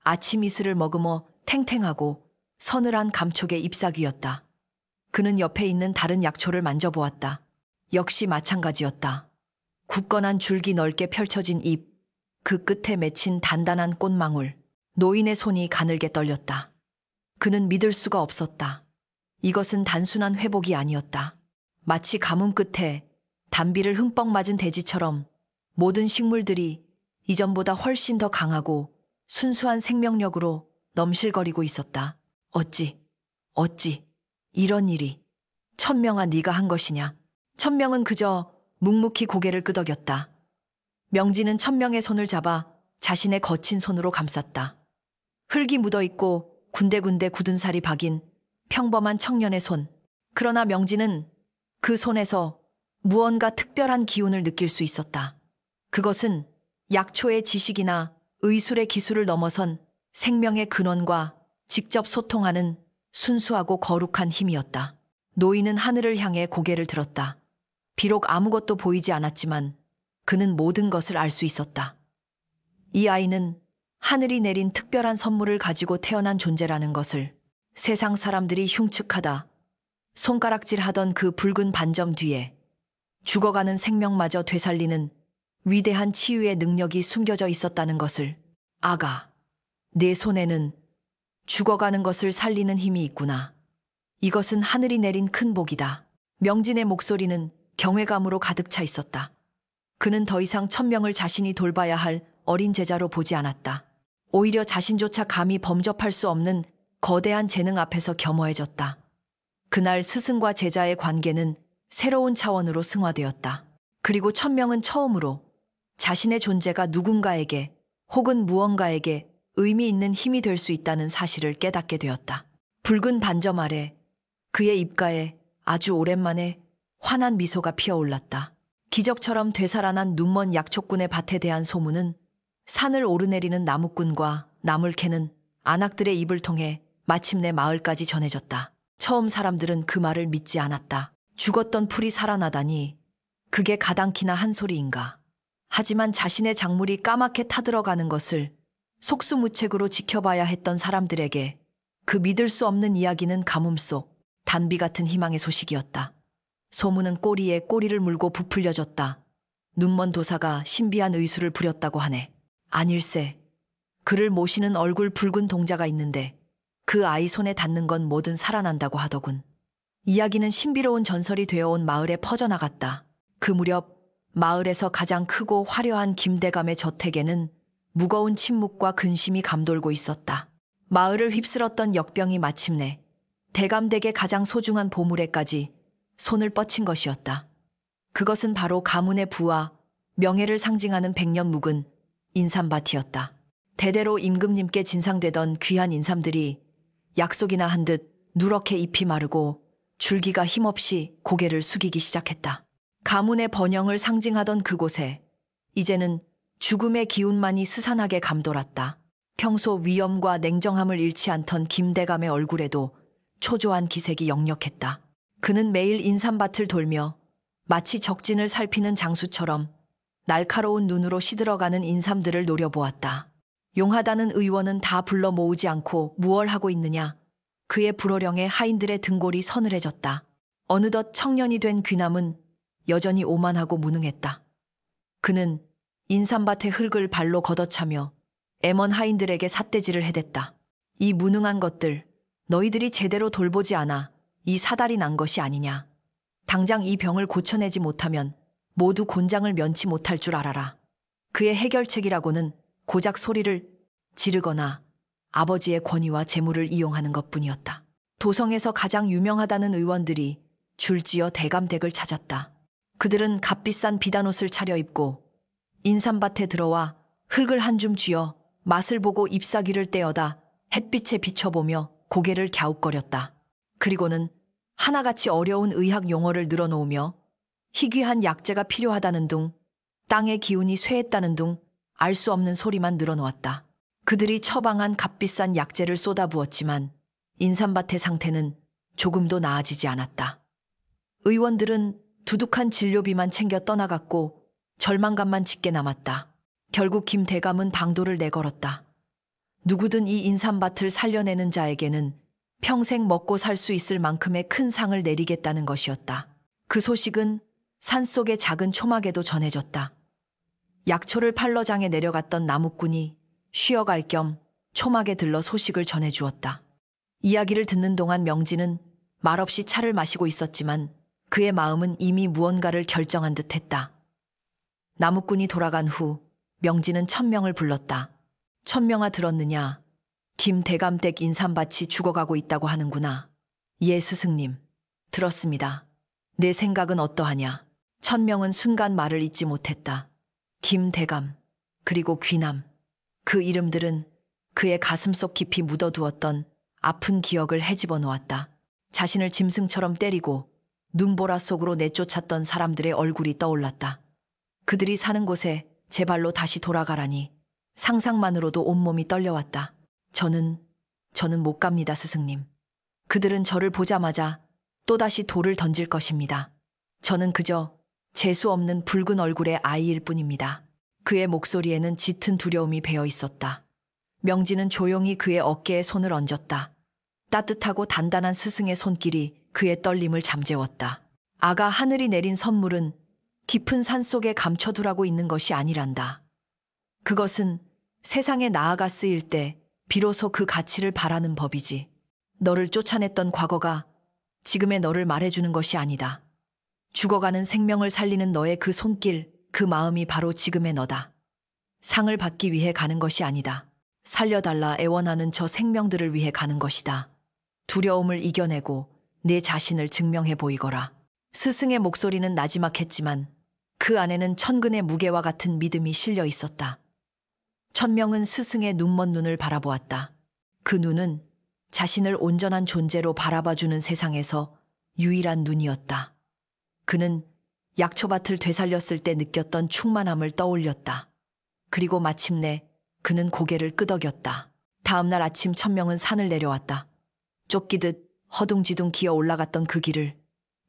Speaker 1: 아침 이슬을 머금어 탱탱하고 서늘한 감촉의 잎사귀였다. 그는 옆에 있는 다른 약초를 만져보았다. 역시 마찬가지였다. 굳건한 줄기 넓게 펼쳐진 잎, 그 끝에 맺힌 단단한 꽃망울. 노인의 손이 가늘게 떨렸다. 그는 믿을 수가 없었다. 이것은 단순한 회복이 아니었다. 마치 가뭄 끝에 단비를 흠뻑 맞은 대지처럼 모든 식물들이 이전보다 훨씬 더 강하고 순수한 생명력으로 넘실거리고 있었다. 어찌 이런 일이. 천명아, 네가 한 것이냐? 천명은 그저 묵묵히 고개를 끄덕였다. 명진은 천명의 손을 잡아 자신의 거친 손으로 감쌌다. 흙이 묻어있고 군데군데 굳은 살이 박인 평범한 청년의 손. 그러나 명진은 그 손에서 무언가 특별한 기운을 느낄 수 있었다. 그것은 약초의 지식이나 의술의 기술을 넘어선 생명의 근원과 직접 소통하는 순수하고 거룩한 힘이었다. 노인은 하늘을 향해 고개를 들었다. 비록 아무것도 보이지 않았지만 그는 모든 것을 알 수 있었다. 이 아이는 하늘이 내린 특별한 선물을 가지고 태어난 존재라는 것을. 세상 사람들이 흉측하다 손가락질하던 그 붉은 반점 뒤에 죽어가는 생명마저 되살리는 위대한 치유의 능력이 숨겨져 있었다는 것을. 아가, 내 손에는 죽어가는 것을 살리는 힘이 있구나. 이것은 하늘이 내린 큰 복이다. 명진의 목소리는 경외감으로 가득 차 있었다. 그는 더 이상 천명을 자신이 돌봐야 할 어린 제자로 보지 않았다. 오히려 자신조차 감히 범접할 수 없는 거대한 재능 앞에서 겸허해졌다. 그날 스승과 제자의 관계는 새로운 차원으로 승화되었다. 그리고 천명은 처음으로 자신의 존재가 누군가에게 혹은 무언가에게 의미 있는 힘이 될 수 있다는 사실을 깨닫게 되었다. 붉은 반점 아래 그의 입가에 아주 오랜만에 환한 미소가 피어올랐다. 기적처럼 되살아난 눈먼 약초꾼의 밭에 대한 소문은 산을 오르내리는 나무꾼과 나물 캐는 안악들의 입을 통해 마침내 마을까지 전해졌다. 처음 사람들은 그 말을 믿지 않았다. 죽었던 풀이 살아나다니 그게 가당키나 한 소리인가. 하지만 자신의 작물이 까맣게 타들어가는 것을 속수무책으로 지켜봐야 했던 사람들에게 그 믿을 수 없는 이야기는 가뭄 속 단비 같은 희망의 소식이었다. 소문은 꼬리에 꼬리를 물고 부풀려졌다. 눈먼 도사가 신비한 의술을 부렸다고 하네. 아닐세. 그를 모시는 얼굴 붉은 동자가 있는데 그 아이 손에 닿는 건 뭐든 살아난다고 하더군. 이야기는 신비로운 전설이 되어온 마을에 퍼져나갔다. 그 무렵 마을에서 가장 크고 화려한 김대감의 저택에는 무거운 침묵과 근심이 감돌고 있었다. 마을을 휩쓸었던 역병이 마침내 대감댁의 가장 소중한 보물에까지 손을 뻗친 것이었다. 그것은 바로 가문의 부와 명예를 상징하는 백년 묵은 인삼밭이었다. 대대로 임금님께 진상되던 귀한 인삼들이 약속이나 한 듯 누렇게 잎이 마르고 줄기가 힘없이 고개를 숙이기 시작했다. 가문의 번영을 상징하던 그곳에 이제는 죽음의 기운만이 스산하게 감돌았다. 평소 위엄과 냉정함을 잃지 않던 김대감의 얼굴에도 초조한 기색이 역력했다. 그는 매일 인삼밭을 돌며 마치 적진을 살피는 장수처럼 날카로운 눈으로 시들어가는 인삼들을 노려보았다. 용하다는 의원은 다 불러 모으지 않고 무얼 하고 있느냐. 그의 불호령에 하인들의 등골이 서늘해졌다. 어느덧 청년이 된 귀남은 여전히 오만하고 무능했다. 그는 인삼밭의 흙을 발로 걷어차며 애먼 하인들에게 삿대질을 해댔다. 이 무능한 것들, 너희들이 제대로 돌보지 않아 이 사달이 난 것이 아니냐. 당장 이 병을 고쳐내지 못하면 모두 곤장을 면치 못할 줄 알아라. 그의 해결책이라고는 고작 소리를 지르거나 아버지의 권위와 재물을 이용하는 것뿐이었다. 도성에서 가장 유명하다는 의원들이 줄지어 대감댁을 찾았다. 그들은 값비싼 비단옷을 차려입고 인삼밭에 들어와 흙을 한 줌 쥐어 맛을 보고 잎사귀를 떼어다 햇빛에 비춰보며 고개를 갸웃거렸다. 그리고는 하나같이 어려운 의학 용어를 늘어놓으며 희귀한 약재가 필요하다는 둥, 땅의 기운이 쇠했다는 둥, 알 수 없는 소리만 늘어놓았다. 그들이 처방한 값비싼 약재를 쏟아부었지만 인삼밭의 상태는 조금도 나아지지 않았다. 의원들은 두둑한 진료비만 챙겨 떠나갔고 절망감만 짙게 남았다. 결국 김대감은 방도를 내걸었다. 누구든 이 인삼밭을 살려내는 자에게는 평생 먹고 살 수 있을 만큼의 큰 상을 내리겠다는 것이었다. 그 소식은 산속의 작은 초막에도 전해졌다. 약초를 팔러 장에 내려갔던 나무꾼이 쉬어갈 겸 초막에 들러 소식을 전해주었다. 이야기를 듣는 동안 명진은 말없이 차를 마시고 있었지만 그의 마음은 이미 무언가를 결정한 듯했다. 나무꾼이 돌아간 후 명진은 천명을 불렀다. 천명아 들었느냐? 김대감댁 인삼밭이 죽어가고 있다고 하는구나. 예 스승님. 들었습니다. 내 생각은 어떠하냐? 천명은 순간 말을 잇지 못했다. 김대감, 그리고 귀남. 그 이름들은 그의 가슴속 깊이 묻어두었던 아픈 기억을 헤집어 놓았다. 자신을 짐승처럼 때리고 눈보라 속으로 내쫓았던 사람들의 얼굴이 떠올랐다. 그들이 사는 곳에 제 발로 다시 돌아가라니 상상만으로도 온몸이 떨려왔다. 저는 못 갑니다, 스승님. 그들은 저를 보자마자 또다시 돌을 던질 것입니다. 저는 그저 재수 없는 붉은 얼굴의 아이일 뿐입니다. 그의 목소리에는 짙은 두려움이 배어 있었다. 명진은 조용히 그의 어깨에 손을 얹었다. 따뜻하고 단단한 스승의 손길이 그의 떨림을 잠재웠다. 아가, 하늘이 내린 선물은 깊은 산속에 감춰두라고 있는 것이 아니란다. 그것은 세상에 나아가 쓰일 때 비로소 그 가치를 바라는 법이지. 너를 쫓아냈던 과거가 지금의 너를 말해주는 것이 아니다. 죽어가는 생명을 살리는 너의 그 손길, 그 마음이 바로 지금의 너다. 상을 받기 위해 가는 것이 아니다. 살려달라 애원하는 저 생명들을 위해 가는 것이다. 두려움을 이겨내고 내 자신을 증명해 보이거라. 스승의 목소리는 나지막했지만 그 안에는 천근의 무게와 같은 믿음이 실려 있었다. 천명은 스승의 눈먼 눈을 바라보았다. 그 눈은 자신을 온전한 존재로 바라봐주는 세상에서 유일한 눈이었다. 그는 약초밭을 되살렸을 때 느꼈던 충만함을 떠올렸다. 그리고 마침내 그는 고개를 끄덕였다. 다음 날 아침 천명은 산을 내려왔다. 쫓기듯 허둥지둥 기어 올라갔던 그 길을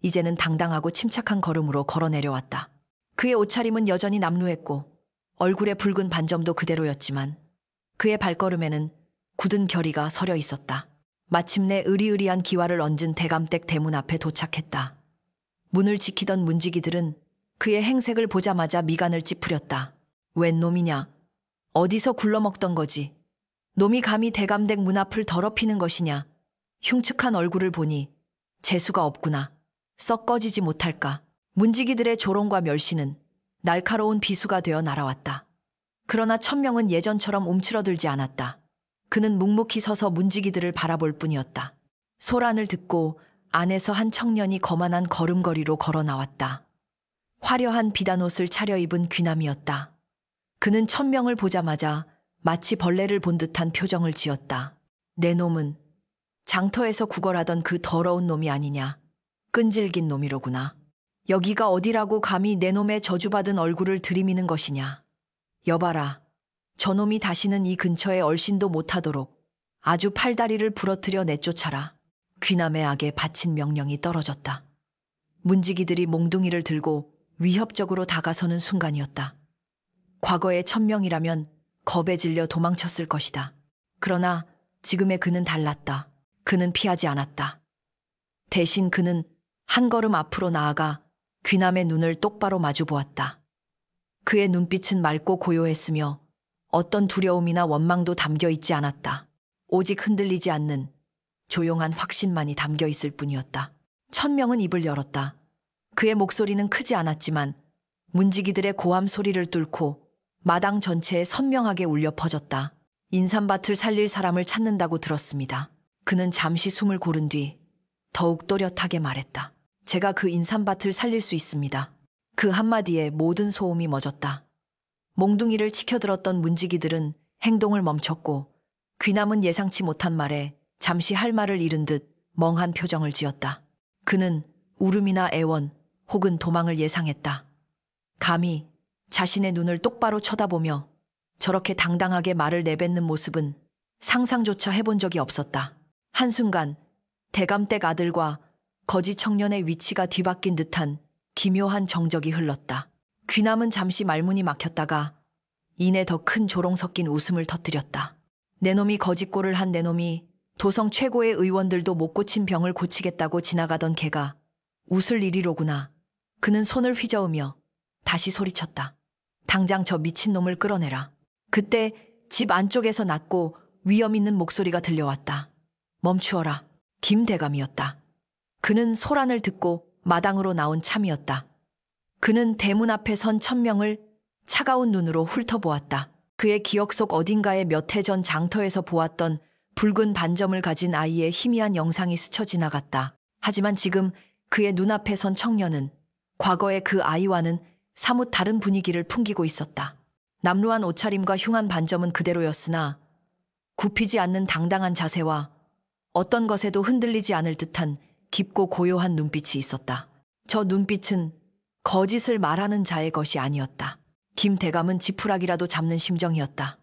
Speaker 1: 이제는 당당하고 침착한 걸음으로 걸어 내려왔다. 그의 옷차림은 여전히 남루했고 얼굴의 붉은 반점도 그대로였지만 그의 발걸음에는 굳은 결의가 서려 있었다. 마침내 으리으리한 기와를 얹은 대감댁 대문 앞에 도착했다. 문을 지키던 문지기들은 그의 행색을 보자마자 미간을 찌푸렸다. 웬 놈이냐? 어디서 굴러먹던 거지? 놈이 감히 대감댁 문 앞을 더럽히는 것이냐. 흉측한 얼굴을 보니 재수가 없구나. 썩 꺼지지 못할까. 문지기들의 조롱과 멸시는 날카로운 비수가 되어 날아왔다. 그러나 천명은 예전처럼 움츠러들지 않았다. 그는 묵묵히 서서 문지기들을 바라볼 뿐이었다. 소란을 듣고 안에서 한 청년이 거만한 걸음걸이로 걸어 나왔다. 화려한 비단옷을 차려입은 귀남이었다. 그는 천명을 보자마자 마치 벌레를 본 듯한 표정을 지었다. 내 놈은 장터에서 구걸하던 그 더러운 놈이 아니냐. 끈질긴 놈이로구나. 여기가 어디라고 감히 내 놈의 저주받은 얼굴을 들이미는 것이냐. 여봐라. 저놈이 다시는 이 근처에 얼씬도 못하도록 아주 팔다리를 부러뜨려 내쫓아라. 귀남의 악에 바친 명령이 떨어졌다. 문지기들이 몽둥이를 들고 위협적으로 다가서는 순간이었다. 과거의 천명이라면 겁에 질려 도망쳤을 것이다. 그러나 지금의 그는 달랐다. 그는 피하지 않았다. 대신 그는 한 걸음 앞으로 나아가 귀남의 눈을 똑바로 마주 보았다. 그의 눈빛은 맑고 고요했으며 어떤 두려움이나 원망도 담겨 있지 않았다. 오직 흔들리지 않는 조용한 확신만이 담겨 있을 뿐이었다. 천명은 입을 열었다. 그의 목소리는 크지 않았지만 문지기들의 고함 소리를 뚫고 마당 전체에 선명하게 울려 퍼졌다. 인삼밭을 살릴 사람을 찾는다고 들었습니다. 그는 잠시 숨을 고른 뒤 더욱 또렷하게 말했다. 제가 그 인삼밭을 살릴 수 있습니다. 그 한마디에 모든 소음이 멎었다. 몽둥이를 치켜들었던 문지기들은 행동을 멈췄고 귀남은 예상치 못한 말에 잠시 할 말을 잃은 듯 멍한 표정을 지었다. 그는 울음이나 애원 혹은 도망을 예상했다. 감히 자신의 눈을 똑바로 쳐다보며 저렇게 당당하게 말을 내뱉는 모습은 상상조차 해본 적이 없었다. 한순간 대감댁 아들과 거지 청년의 위치가 뒤바뀐 듯한 기묘한 정적이 흘렀다. 귀남은 잠시 말문이 막혔다가 이내 더 큰 조롱 섞인 웃음을 터뜨렸다. 내 놈이 거짓골을 한 내 놈이 도성 최고의 의원들도 못 고친 병을 고치겠다고 지나가던 개가 웃을 일이로구나. 그는 손을 휘저으며 다시 소리쳤다. 당장 저 미친놈을 끌어내라. 그때 집 안쪽에서 낮고 위험 있는 목소리가 들려왔다. 멈추어라. 김대감이었다. 그는 소란을 듣고 마당으로 나온 참이었다. 그는 대문 앞에 선 천명을 차가운 눈으로 훑어보았다. 그의 기억 속 어딘가에 몇 해 전 장터에서 보았던 붉은 반점을 가진 아이의 희미한 영상이 스쳐 지나갔다. 하지만 지금 그의 눈앞에 선 청년은 과거의 그 아이와는 사뭇 다른 분위기를 풍기고 있었다. 남루한 옷차림과 흉한 반점은 그대로였으나 굽히지 않는 당당한 자세와 어떤 것에도 흔들리지 않을 듯한 깊고 고요한 눈빛이 있었다. 저 눈빛은 거짓을 말하는 자의 것이 아니었다. 김 대감은 지푸라기라도 잡는 심정이었다.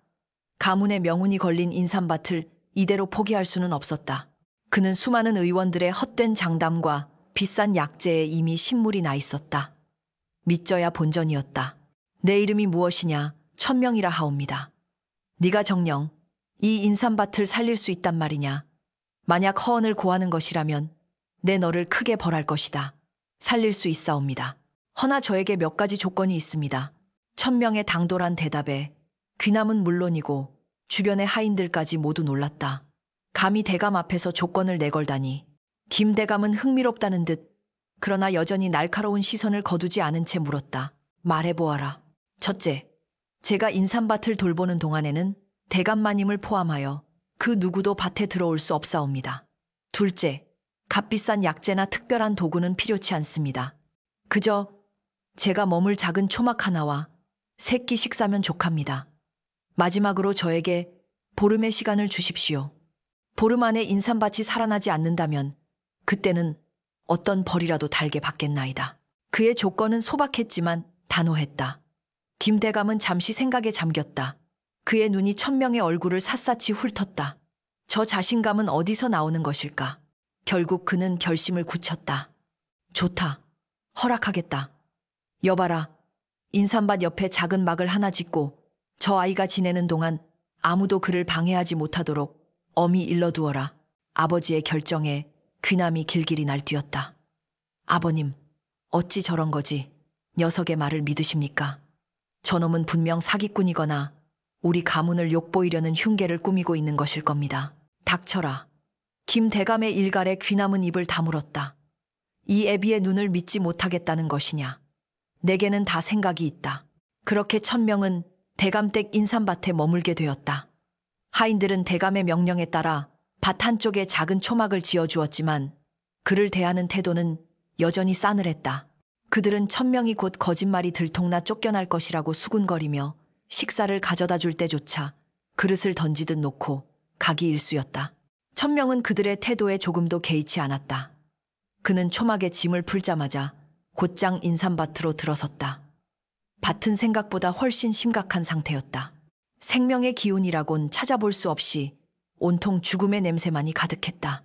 Speaker 1: 가문의 명운이 걸린 인삼밭을 이대로 포기할 수는 없었다. 그는 수많은 의원들의 헛된 장담과 비싼 약재에 이미 신물이 나 있었다. 믿져야 본전이었다. 내 이름이 무엇이냐? 천명이라 하옵니다. 네가 정녕 이 인삼밭을 살릴 수 있단 말이냐? 만약 허언을 고하는 것이라면 내 너를 크게 벌할 것이다. 살릴 수 있사옵니다. 허나 저에게 몇 가지 조건이 있습니다. 천명의 당돌한 대답에 귀남은 물론이고 주변의 하인들까지 모두 놀랐다. 감히 대감 앞에서 조건을 내걸다니. 김 대감은 흥미롭다는 듯 그러나 여전히 날카로운 시선을 거두지 않은 채 물었다. 말해보아라. 첫째, 제가 인삼밭을 돌보는 동안에는 대감마님을 포함하여 그 누구도 밭에 들어올 수 없사옵니다. 둘째, 값비싼 약재나 특별한 도구는 필요치 않습니다. 그저 제가 머물 작은 초막 하나와 새끼 식사면 족합니다. 마지막으로 저에게 보름의 시간을 주십시오. 보름 안에 인삼밭이 살아나지 않는다면 그때는 어떤 벌이라도 달게 받겠나이다. 그의 조건은 소박했지만 단호했다. 김대감은 잠시 생각에 잠겼다. 그의 눈이 천명의 얼굴을 샅샅이 훑었다. 저 자신감은 어디서 나오는 것일까? 결국 그는 결심을 굳혔다. 좋다. 허락하겠다. 여봐라. 인삼밭 옆에 작은 막을 하나 짓고 저 아이가 지내는 동안 아무도 그를 방해하지 못하도록 엄히 일러두어라. 아버지의 결정에 귀남이 길길이 날뛰었다. 아버님, 어찌 저런 거지? 녀석의 말을 믿으십니까? 저놈은 분명 사기꾼이거나 우리 가문을 욕보이려는 흉계를 꾸미고 있는 것일 겁니다. 닥쳐라. 김 대감의 일갈에 귀남은 입을 다물었다. 이 애비의 눈을 믿지 못하겠다는 것이냐. 내게는 다 생각이 있다. 그렇게 천명은 대감댁 인삼밭에 머물게 되었다. 하인들은 대감의 명령에 따라 밭 한쪽에 작은 초막을 지어주었지만 그를 대하는 태도는 여전히 싸늘했다. 그들은 천명이 곧 거짓말이 들통나 쫓겨날 것이라고 수군거리며 식사를 가져다 줄 때조차 그릇을 던지듯 놓고 가기 일쑤였다. 천명은 그들의 태도에 조금도 개의치 않았다. 그는 초막에 짐을 풀자마자 곧장 인삼밭으로 들어섰다. 밭은 생각보다 훨씬 심각한 상태였다. 생명의 기운이라곤 찾아볼 수 없이 온통 죽음의 냄새만이 가득했다.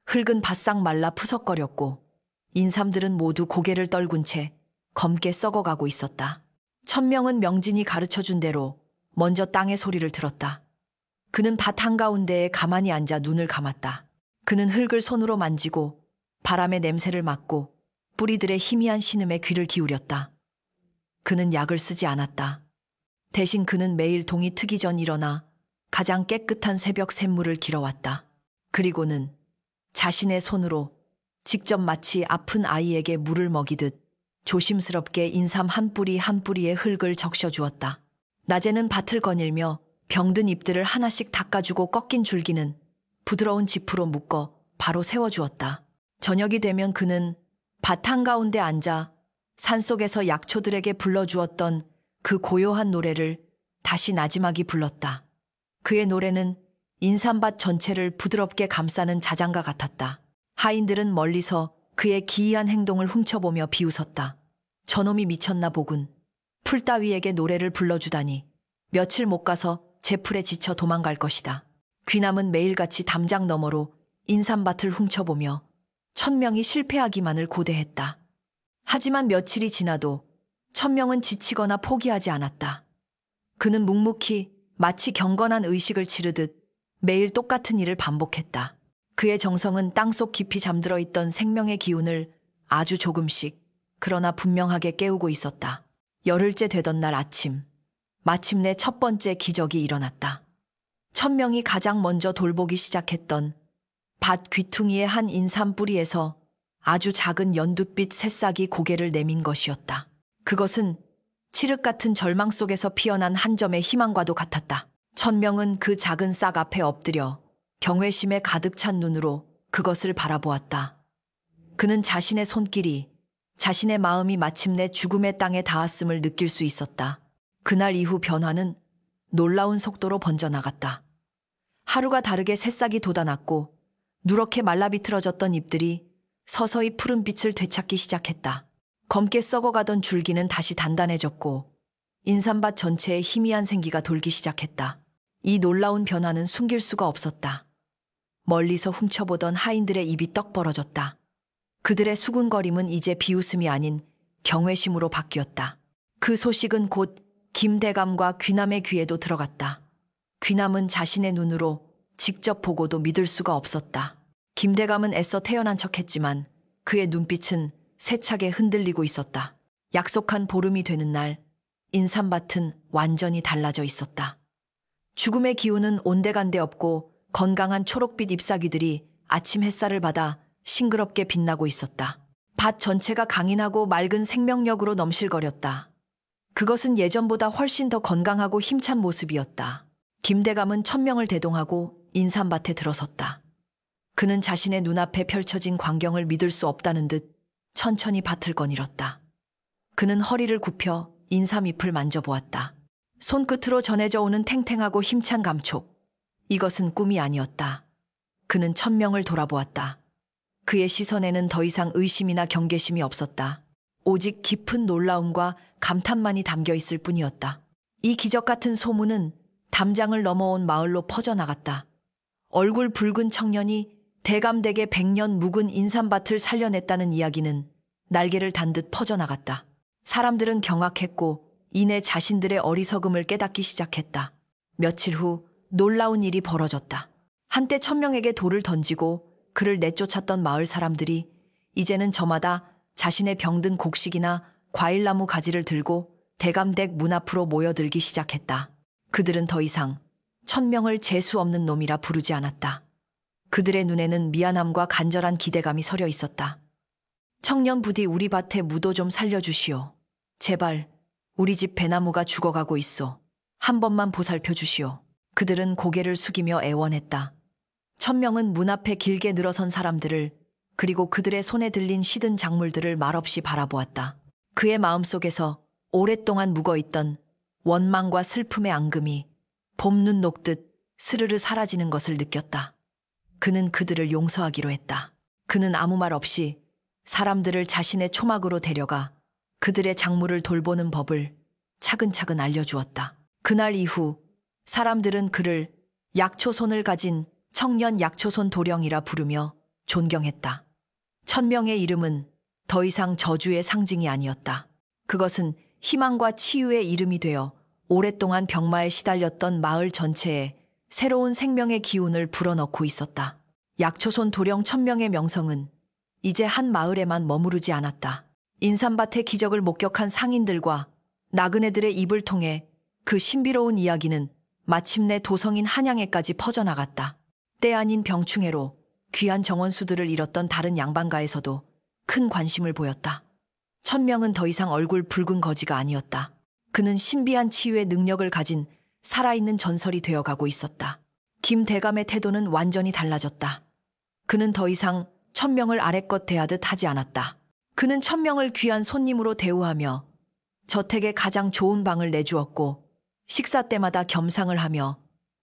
Speaker 1: 흙은 바싹 말라 푸석거렸고 인삼들은 모두 고개를 떨군 채 검게 썩어가고 있었다. 천명은 명진이 가르쳐준 대로 먼저 땅의 소리를 들었다. 그는 밭 한가운데에 가만히 앉아 눈을 감았다. 그는 흙을 손으로 만지고 바람의 냄새를 맡고 뿌리들의 희미한 신음에 귀를 기울였다. 그는 약을 쓰지 않았다. 대신 그는 매일 동이 트기 전 일어나 가장 깨끗한 새벽 샘물을 길어왔다. 그리고는 자신의 손으로 직접 마치 아픈 아이에게 물을 먹이듯 조심스럽게 인삼 한 뿌리 한 뿌리의 흙을 적셔주었다. 낮에는 밭을 거닐며 병든 잎들을 하나씩 닦아주고 꺾인 줄기는 부드러운 지프로 묶어 바로 세워주었다. 저녁이 되면 그는 밭 한가운데 앉아 산속에서 약초들에게 불러주었던 그 고요한 노래를 다시 나지막이 불렀다. 그의 노래는 인삼밭 전체를 부드럽게 감싸는 자장가 같았다. 하인들은 멀리서 그의 기이한 행동을 훔쳐보며 비웃었다. 저놈이 미쳤나 보군. 풀따위에게 노래를 불러주다니. 며칠 못 가서 제풀에 지쳐 도망갈 것이다. 귀남은 매일같이 담장 너머로 인삼밭을 훔쳐보며 천명이 실패하기만을 고대했다. 하지만 며칠이 지나도 천명은 지치거나 포기하지 않았다. 그는 묵묵히 마치 경건한 의식을 치르듯 매일 똑같은 일을 반복했다. 그의 정성은 땅속 깊이 잠들어 있던 생명의 기운을 아주 조금씩 그러나 분명하게 깨우고 있었다. 열흘째 되던 날 아침, 마침내 첫 번째 기적이 일어났다. 천명이 가장 먼저 돌보기 시작했던 밭 귀퉁이의 한 인삼 뿌리에서 아주 작은 연두빛 새싹이 고개를 내민 것이었다. 그것은 칠흑 같은 절망 속에서 피어난 한 점의 희망과도 같았다. 천명은 그 작은 싹 앞에 엎드려 경외심에 가득 찬 눈으로 그것을 바라보았다. 그는 자신의 손길이, 자신의 마음이 마침내 죽음의 땅에 닿았음을 느낄 수 있었다. 그날 이후 변화는 놀라운 속도로 번져나갔다. 하루가 다르게 새싹이 돋아났고 누렇게 말라비틀어졌던 잎들이 서서히 푸른 빛을 되찾기 시작했다. 검게 썩어가던 줄기는 다시 단단해졌고 인삼밭 전체에 희미한 생기가 돌기 시작했다. 이 놀라운 변화는 숨길 수가 없었다. 멀리서 훔쳐보던 하인들의 입이 떡 벌어졌다. 그들의 수군거림은 이제 비웃음이 아닌 경외심으로 바뀌었다. 그 소식은 곧 김대감과 귀남의 귀에도 들어갔다. 귀남은 자신의 눈으로 직접 보고도 믿을 수가 없었다. 김대감은 애써 태연한 척했지만 그의 눈빛은 세차게 흔들리고 있었다. 약속한 보름이 되는 날 인삼밭은 완전히 달라져 있었다. 죽음의 기운은 온데간데 없고 건강한 초록빛 잎사귀들이 아침 햇살을 받아 싱그럽게 빛나고 있었다. 밭 전체가 강인하고 맑은 생명력으로 넘실거렸다. 그것은 예전보다 훨씬 더 건강하고 힘찬 모습이었다. 김대감은 천명을 대동하고 인삼밭에 들어섰다. 그는 자신의 눈앞에 펼쳐진 광경을 믿을 수 없다는 듯 천천히 밭을 거닐었다. 그는 허리를 굽혀 인삼잎을 만져보았다. 손끝으로 전해져 오는 탱탱하고 힘찬 감촉. 이것은 꿈이 아니었다. 그는 천명을 돌아보았다. 그의 시선에는 더 이상 의심이나 경계심이 없었다. 오직 깊은 놀라움과 감탄만이 담겨 있을 뿐이었다. 이 기적 같은 소문은 담장을 넘어온 마을로 퍼져나갔다. 얼굴 붉은 청년이 대감댁의 100년 묵은 인삼밭을 살려냈다는 이야기는 날개를 단 듯 퍼져나갔다. 사람들은 경악했고 이내 자신들의 어리석음을 깨닫기 시작했다. 며칠 후 놀라운 일이 벌어졌다. 한때 천명에게 돌을 던지고 그를 내쫓았던 마을 사람들이 이제는 저마다 자신의 병든 곡식이나 과일나무 가지를 들고 대감댁 문 앞으로 모여들기 시작했다. 그들은 더 이상 천명을 재수 없는 놈이라 부르지 않았다. 그들의 눈에는 미안함과 간절한 기대감이 서려 있었다. 청년 부디 우리 밭에 무도 좀 살려주시오. 제발 우리 집 배나무가 죽어가고 있소. 한 번만 보살펴 주시오. 그들은 고개를 숙이며 애원했다. 천명은 문 앞에 길게 늘어선 사람들을, 그리고 그들의 손에 들린 시든 작물들을 말없이 바라보았다. 그의 마음속에서 오랫동안 묵어있던 원망과 슬픔의 앙금이 봄눈 녹듯 스르르 사라지는 것을 느꼈다. 그는 그들을 용서하기로 했다. 그는 아무 말 없이 사람들을 자신의 초막으로 데려가 그들의 작물을 돌보는 법을 차근차근 알려주었다. 그날 이후 사람들은 그를 약초손을 가진 청년 약초손 도령이라 부르며 존경했다. 천명의 이름은 더 이상 저주의 상징이 아니었다. 그것은 희망과 치유의 이름이 되어 오랫동안 병마에 시달렸던 마을 전체에 새로운 생명의 기운을 불어넣고 있었다. 약초손 도령 천명의 명성은 이제 한 마을에만 머무르지 않았다. 인삼밭의 기적을 목격한 상인들과 나그네들의 입을 통해 그 신비로운 이야기는 마침내 도성인 한양에까지 퍼져나갔다. 때 아닌 병충해로 귀한 정원수들을 잃었던 다른 양반가에서도 큰 관심을 보였다. 천명은 더 이상 얼굴 붉은 거지가 아니었다. 그는 신비한 치유의 능력을 가진 살아있는 전설이 되어가고 있었다. 김대감의 태도는 완전히 달라졌다. 그는 더 이상 천명을 아래껏 대하듯 하지 않았다. 그는 천명을 귀한 손님으로 대우하며 저택에 가장 좋은 방을 내주었고 식사 때마다 겸상을 하며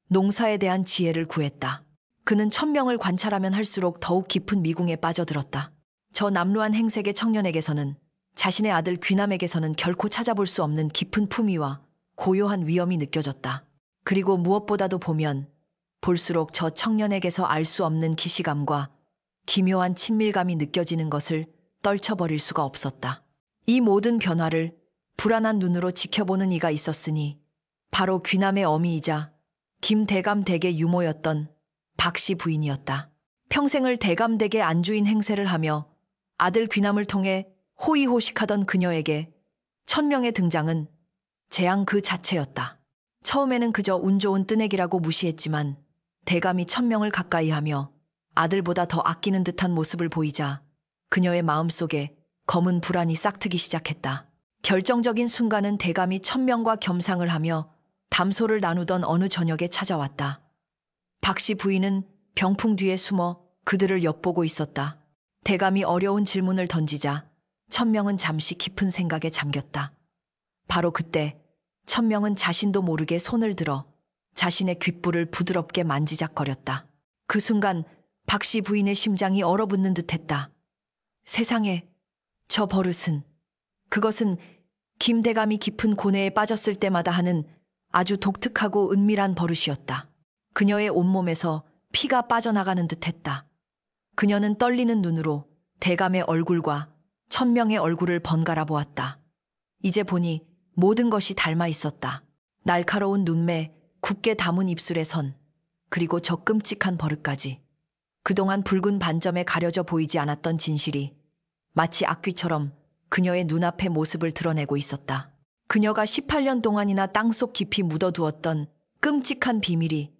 Speaker 1: 농사에 대한 지혜를 구했다. 그는 천명을 관찰하면 할수록 더욱 깊은 미궁에 빠져들었다. 저 남루한 행색의 청년에게서는, 자신의 아들 귀남에게서는 결코 찾아볼 수 없는 깊은 품위와 고요한 위엄이 느껴졌다. 그리고 무엇보다도 보면 볼수록 저 청년에게서 알 수 없는 기시감과 기묘한 친밀감이 느껴지는 것을 떨쳐버릴 수가 없었다. 이 모든 변화를 불안한 눈으로 지켜보는 이가 있었으니 바로 귀남의 어미이자 김대감 댁의 유모였던 박씨 부인이었다. 평생을 대감 댁의 안주인 행세를 하며 아들 귀남을 통해 호의호식하던 그녀에게 천명의 등장은 재앙 그 자체였다. 처음에는 그저 운 좋은 뜨내기라고 무시했지만 대감이 천명을 가까이하며 아들보다 더 아끼는 듯한 모습을 보이자 그녀의 마음속에 검은 불안이 싹트기 시작했다. 결정적인 순간은 대감이 천명과 겸상을 하며 담소를 나누던 어느 저녁에 찾아왔다. 박씨 부인은 병풍 뒤에 숨어 그들을 엿보고 있었다. 대감이 어려운 질문을 던지자 천명은 잠시 깊은 생각에 잠겼다. 바로 그때 천명은 자신도 모르게 손을 들어 자신의 귓불을 부드럽게 만지작거렸다. 그 순간 박씨 부인의 심장이 얼어붙는 듯했다. 세상에, 저 버릇은, 그것은 김대감이 깊은 고뇌에 빠졌을 때마다 하는 아주 독특하고 은밀한 버릇이었다. 그녀의 온몸에서 피가 빠져나가는 듯했다. 그녀는 떨리는 눈으로 대감의 얼굴과 천명의 얼굴을 번갈아 보았다. 이제 보니 모든 것이 닮아 있었다. 날카로운 눈매, 굳게 담은 입술의 선, 그리고 저 끔찍한 버릇까지. 그동안 붉은 반점에 가려져 보이지 않았던 진실이 마치 악귀처럼 그녀의 눈앞의 모습을 드러내고 있었다. 그녀가 18년 동안이나 땅속 깊이 묻어두었던 끔찍한 비밀이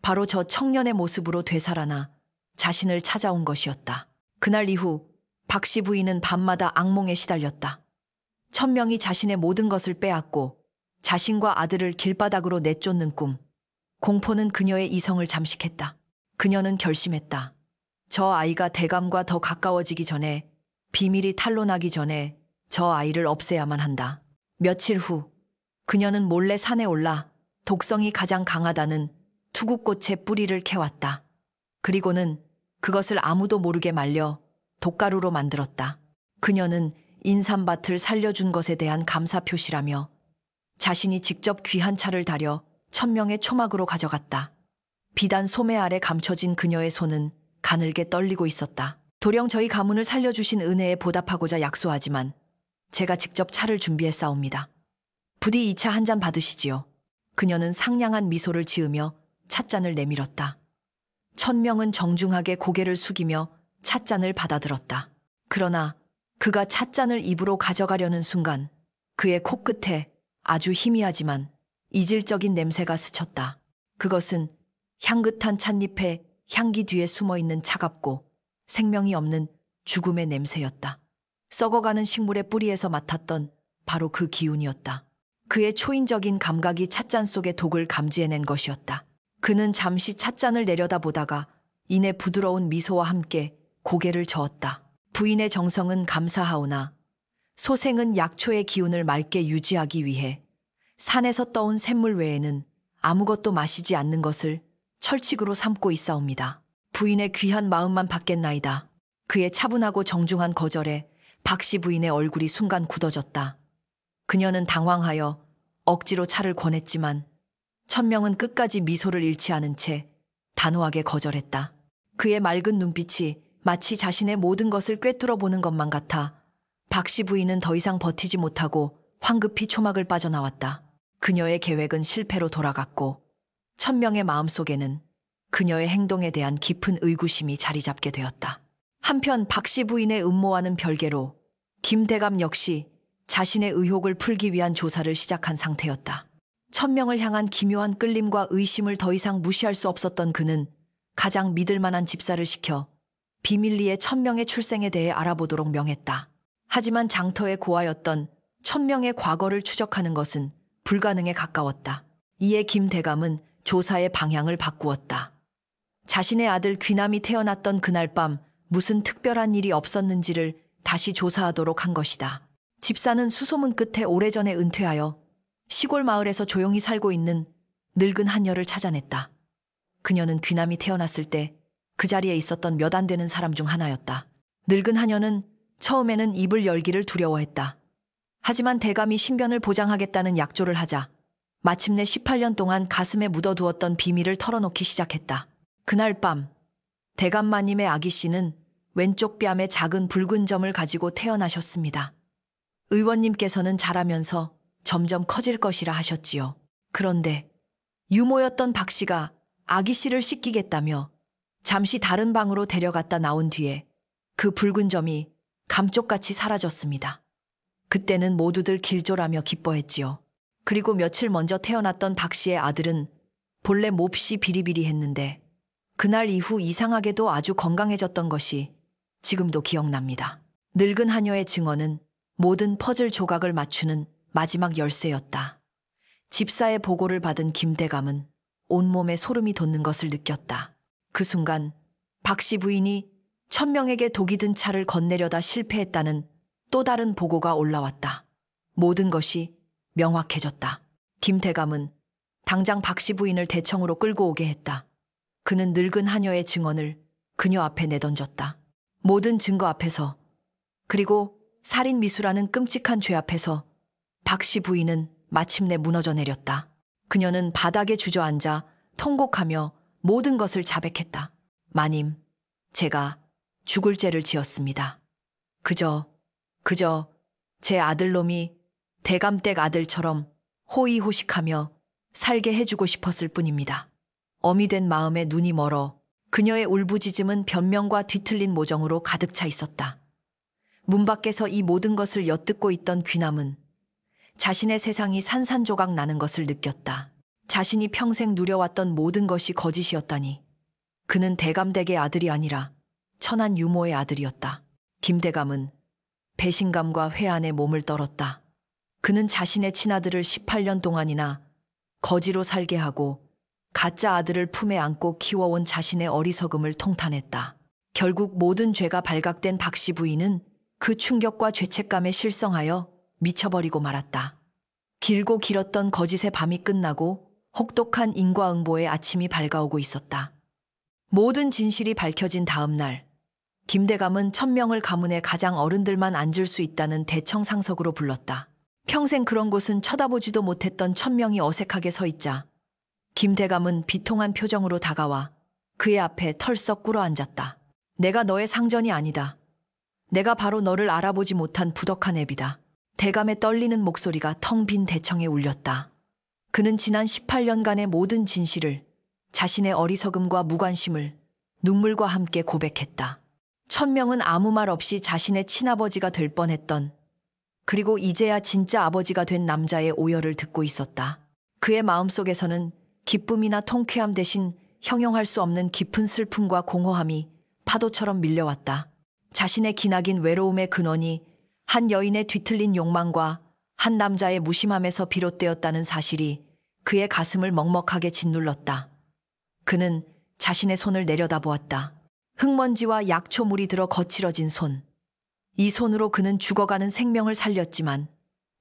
Speaker 1: 바로 저 청년의 모습으로 되살아나 자신을 찾아온 것이었다. 그날 이후 박씨 부인은 밤마다 악몽에 시달렸다. 천명이 자신의 모든 것을 빼앗고 자신과 아들을 길바닥으로 내쫓는 꿈. 공포는 그녀의 이성을 잠식했다. 그녀는 결심했다. 저 아이가 대감과 더 가까워지기 전에, 비밀이 탄로나기 전에 저 아이를 없애야만 한다. 며칠 후 그녀는 몰래 산에 올라 독성이 가장 강하다는 투구꽃의 뿌리를 캐왔다. 그리고는 그것을 아무도 모르게 말려 독가루로 만들었다. 그녀는 인삼밭을 살려준 것에 대한 감사 표시라며 자신이 직접 귀한 차를 다려 천명의 초막으로 가져갔다. 비단 소매 아래 감춰진 그녀의 손은 가늘게 떨리고 있었다. 도령 저희 가문을 살려주신 은혜에 보답하고자 약소하지만 제가 직접 차를 준비했사옵니다. 부디 이 차 한 잔 받으시지요. 그녀는 상냥한 미소를 지으며 찻잔을 내밀었다. 천명은 정중하게 고개를 숙이며 찻잔을 받아들었다. 그러나 그가 찻잔을 입으로 가져가려는 순간 그의 코끝에 아주 희미하지만 이질적인 냄새가 스쳤다. 그것은 향긋한 찻잎의 향기 뒤에 숨어있는 차갑고 생명이 없는 죽음의 냄새였다. 썩어가는 식물의 뿌리에서 맡았던 바로 그 기운이었다. 그의 초인적인 감각이 찻잔 속의 독을 감지해낸 것이었다. 그는 잠시 찻잔을 내려다보다가 이내 부드러운 미소와 함께 고개를 저었다. 부인의 정성은 감사하오나 소생은 약초의 기운을 맑게 유지하기 위해 산에서 떠온 샘물 외에는 아무것도 마시지 않는 것을 철칙으로 삼고 있사옵니다. 부인의 귀한 마음만 받겠나이다. 그의 차분하고 정중한 거절에 박씨 부인의 얼굴이 순간 굳어졌다. 그녀는 당황하여 억지로 차를 권했지만 천명은 끝까지 미소를 잃지 않은 채 단호하게 거절했다. 그의 맑은 눈빛이 마치 자신의 모든 것을 꿰뚫어 보는 것만 같아 박씨 부인은 더 이상 버티지 못하고 황급히 초막을 빠져나왔다. 그녀의 계획은 실패로 돌아갔고 천명의 마음속에는 그녀의 행동에 대한 깊은 의구심이 자리 잡게 되었다. 한편 박씨 부인의 음모와는 별개로 김대감 역시 자신의 의혹을 풀기 위한 조사를 시작한 상태였다. 천명을 향한 기묘한 끌림과 의심을 더 이상 무시할 수 없었던 그는 가장 믿을 만한 집사를 시켜 비밀리에 천명의 출생에 대해 알아보도록 명했다. 하지만 장터의 고아였던 천명의 과거를 추적하는 것은 불가능에 가까웠다. 이에 김대감은 조사의 방향을 바꾸었다. 자신의 아들 귀남이 태어났던 그날 밤 무슨 특별한 일이 없었는지를 다시 조사하도록 한 것이다. 집사는 수소문 끝에 오래전에 은퇴하여 시골 마을에서 조용히 살고 있는 늙은 한여를 찾아냈다. 그녀는 귀남이 태어났을 때 그 자리에 있었던 몇 안 되는 사람 중 하나였다. 늙은 한여는 처음에는 입을 열기를 두려워했다. 하지만 대감이 신변을 보장하겠다는 약조를 하자 마침내 18년 동안 가슴에 묻어두었던 비밀을 털어놓기 시작했다. 그날 밤 대감마님의 아기 씨는 왼쪽 뺨에 작은 붉은 점을 가지고 태어나셨습니다. 의원님께서는 자라면서 점점 커질 것이라 하셨지요. 그런데 유모였던 박 씨가 아기 씨를 씻기겠다며 잠시 다른 방으로 데려갔다 나온 뒤에 그 붉은 점이 감쪽같이 사라졌습니다. 그때는 모두들 길조라며 기뻐했지요. 그리고 며칠 먼저 태어났던 박 씨의 아들은 본래 몹시 비리비리했는데 그날 이후 이상하게도 아주 건강해졌던 것이 지금도 기억납니다. 늙은 한여의 증언은 모든 퍼즐 조각을 맞추는 마지막 열쇠였다. 집사의 보고를 받은 김대감은 온몸에 소름이 돋는 것을 느꼈다. 그 순간 박씨 부인이 천명에게 독이 든 차를 건네려다 실패했다는 또 다른 보고가 올라왔다. 모든 것이 명확해졌다. 김대감은 당장 박씨 부인을 대청으로 끌고 오게 했다. 그는 늙은 한여의 증언을 그녀 앞에 내던졌다. 모든 증거 앞에서 그리고 살인 미수라는 끔찍한 죄 앞에서 박씨 부인은 마침내 무너져 내렸다. 그녀는 바닥에 주저앉아 통곡하며 모든 것을 자백했다. 마님, 제가 죽을 죄를 지었습니다. 그저 제 아들놈이 대감댁 아들처럼 호의호식하며 살게 해주고 싶었을 뿐입니다. 어미 된 마음에 눈이 멀어 그녀의 울부짖음은 변명과 뒤틀린 모정으로 가득 차 있었다. 문 밖에서 이 모든 것을 엿듣고 있던 귀남은 자신의 세상이 산산조각 나는 것을 느꼈다. 자신이 평생 누려왔던 모든 것이 거짓이었다니. 그는 대감댁의 아들이 아니라 천한 유모의 아들이었다. 김대감은 배신감과 회한에 몸을 떨었다. 그는 자신의 친아들을 18년 동안이나 거지로 살게 하고 가짜 아들을 품에 안고 키워온 자신의 어리석음을 통탄했다. 결국 모든 죄가 발각된 박씨 부인은 그 충격과 죄책감에 실성하여 미쳐버리고 말았다. 길고 길었던 거짓의 밤이 끝나고 혹독한 인과응보의 아침이 밝아오고 있었다. 모든 진실이 밝혀진 다음 날, 김대감은 천명을 가문의 가장 어른들만 앉을 수 있다는 대청 상석으로 불렀다. 평생 그런 곳은 쳐다보지도 못했던 천명이 어색하게 서 있자 김대감은 비통한 표정으로 다가와 그의 앞에 털썩 꿇어앉았다. 내가 너의 상전이 아니다. 내가 바로 너를 알아보지 못한 부덕한 애비다. 대감의 떨리는 목소리가 텅 빈 대청에 울렸다. 그는 지난 18년간의 모든 진실을, 자신의 어리석음과 무관심을 눈물과 함께 고백했다. 천명은 아무 말 없이 자신의 친아버지가 될 뻔했던, 그리고 이제야 진짜 아버지가 된 남자의 오열을 듣고 있었다. 그의 마음속에서는 기쁨이나 통쾌함 대신 형용할 수 없는 깊은 슬픔과 공허함이 파도처럼 밀려왔다. 자신의 기나긴 외로움의 근원이 한 여인의 뒤틀린 욕망과 한 남자의 무심함에서 비롯되었다는 사실이 그의 가슴을 먹먹하게 짓눌렀다. 그는 자신의 손을 내려다보았다. 흙먼지와 약초물이 들어 거칠어진 손. 이 손으로 그는 죽어가는 생명을 살렸지만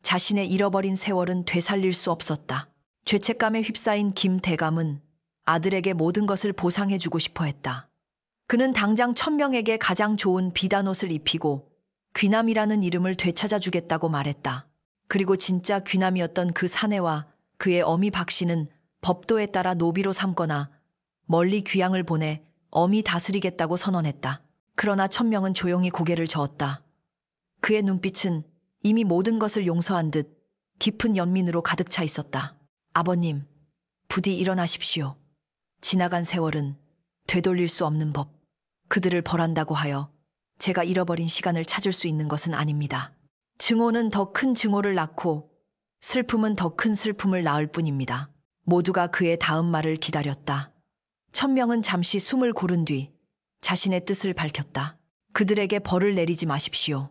Speaker 1: 자신의 잃어버린 세월은 되살릴 수 없었다. 죄책감에 휩싸인 김대감은 아들에게 모든 것을 보상해주고 싶어 했다. 그는 당장 천명에게 가장 좋은 비단옷을 입히고 귀남이라는 이름을 되찾아주겠다고 말했다. 그리고 진짜 귀남이었던 그 사내와 그의 어미 박씨는 법도에 따라 노비로 삼거나 멀리 귀양을 보내 엄히 다스리겠다고 선언했다. 그러나 천명은 조용히 고개를 저었다. 그의 눈빛은 이미 모든 것을 용서한 듯 깊은 연민으로 가득 차 있었다. 아버님, 부디 일어나십시오. 지나간 세월은 되돌릴 수 없는 법. 그들을 벌한다고 하여 제가 잃어버린 시간을 찾을 수 있는 것은 아닙니다. 증오는 더 큰 증오를 낳고 슬픔은 더 큰 슬픔을 낳을 뿐입니다. 모두가 그의 다음 말을 기다렸다. 천명은 잠시 숨을 고른 뒤 자신의 뜻을 밝혔다. 그들에게 벌을 내리지 마십시오.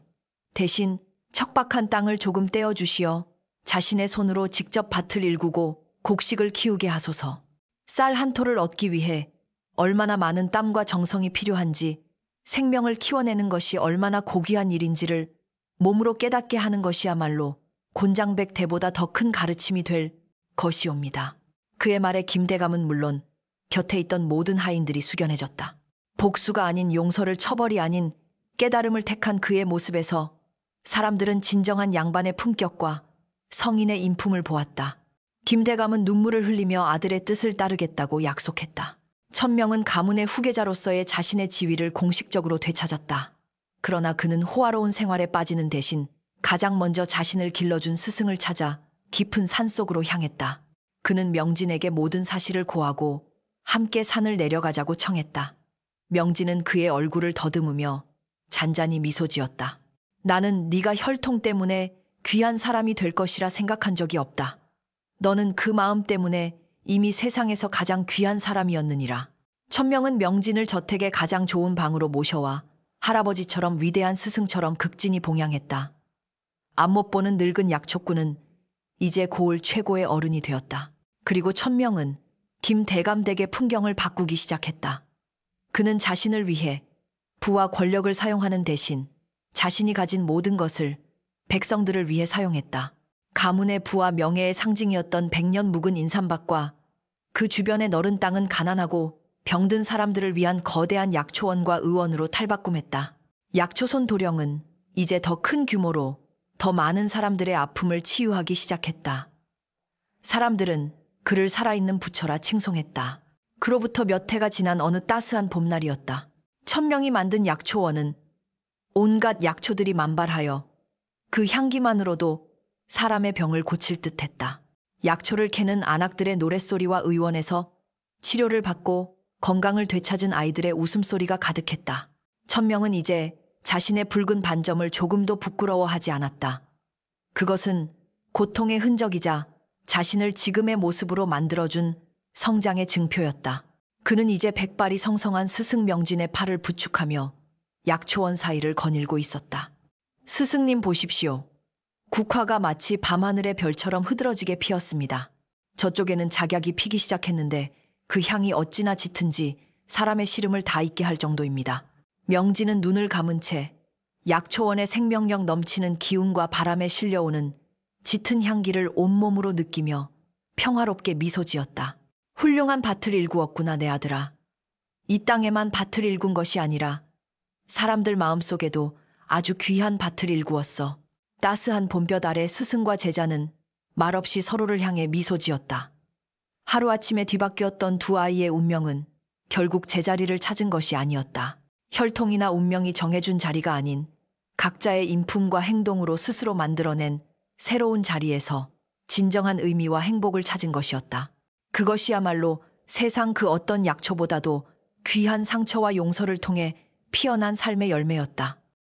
Speaker 1: 대신 척박한 땅을 조금 떼어주시어 자신의 손으로 직접 밭을 일구고 곡식을 키우게 하소서. 쌀 한 토를 얻기 위해 얼마나 많은 땀과 정성이 필요한지, 생명을 키워내는 것이 얼마나 고귀한 일인지를 몸으로 깨닫게 하는 것이야말로 곤장백대보다 더 큰 가르침이 될 것이옵니다. 그의 말에 김대감은 물론 곁에 있던 모든 하인들이 숙연해졌다. 복수가 아닌 용서를 처벌이 아닌 깨달음을 택한 그의 모습에서 사람들은 진정한 양반의 품격과 성인의 인품을 보았다. 김대감은 눈물을 흘리며 아들의 뜻을 따르겠다고 약속했다. 천명은 가문의 후계자로서의 자신의 지위를 공식적으로 되찾았다. 그러나 그는 호화로운 생활에 빠지는 대신 가장 먼저 자신을 길러준 스승을 찾아 깊은 산속으로 향했다. 그는 명진에게 모든 사실을 고하고 함께 산을 내려가자고 청했다. 명진은 그의 얼굴을 더듬으며 잔잔히 미소 지었다. 나는 네가 혈통 때문에 귀한 사람이 될 것이라 생각한 적이 없다. 너는 그 마음 때문에 이미 세상에서 가장 귀한 사람이었느니라. 천명은 명진을 저택의 가장 좋은 방으로 모셔와 할아버지처럼 위대한 스승처럼 극진히 봉양했다. 앞못 보는 늙은 약초꾼은 이제 고을 최고의 어른이 되었다. 그리고 천명은 김대감 댁의 풍경을 바꾸기 시작했다. 그는 자신을 위해 부와 권력을 사용하는 대신 자신이 가진 모든 것을 백성들을 위해 사용했다. 가문의 부와 명예의 상징이었던 100년 묵은 인삼밭과 그 주변의 너른 땅은 가난하고 병든 사람들을 위한 거대한 약초원과 의원으로 탈바꿈했다. 약초손 도령은 이제 더 큰 규모로 더 많은 사람들의 아픔을 치유하기 시작했다. 사람들은 그를 살아있는 부처라 칭송했다. 그로부터 몇 해가 지난 어느 따스한 봄날이었다. 천명이 만든 약초원은 온갖 약초들이 만발하여 그 향기만으로도 사람의 병을 고칠 듯했다. 약초를 캐는 안악들의 노랫소리와 의원에서 치료를 받고 건강을 되찾은 아이들의 웃음소리가 가득했다. 천명은 이제 자신의 붉은 반점을 조금도 부끄러워하지 않았다. 그것은 고통의 흔적이자 자신을 지금의 모습으로 만들어준 성장의 증표였다. 그는 이제 백발이 성성한 스승 명진의 팔을 부축하며 약초원 사이를 거닐고 있었다. 스승님 보십시오. 국화가 마치 밤하늘의 별처럼 흐드러지게 피었습니다. 저쪽에는 작약이 피기 시작했는데 그 향이 어찌나 짙은지 사람의 시름을 다 잊게 할 정도입니다. 명진은 눈을 감은 채 약초원의 생명력 넘치는 기운과 바람에 실려오는 짙은 향기를 온몸으로 느끼며 평화롭게 미소 지었다. 훌륭한 밭을 일구었구나 내 아들아. 이 땅에만 밭을 일군 것이 아니라 사람들 마음속에도 아주 귀한 밭을 일구었어. 따스한 봄볕 아래 스승과 제자는 말없이 서로를 향해 미소 지었다. 하루아침에 뒤바뀌었던 두 아이의 운명은 결국 제자리를 찾은 것이 아니었다. 혈통이나 운명이 정해준 자리가 아닌 각자의 인품과 행동으로 스스로 만들어낸 새로운 자리에서 진정한 의미와 행복을 찾은 것이었다. 그것이야말로 세상 그 어떤 약초보다도 귀한 상처와 용서를 통해 피어난 삶의 열매였다.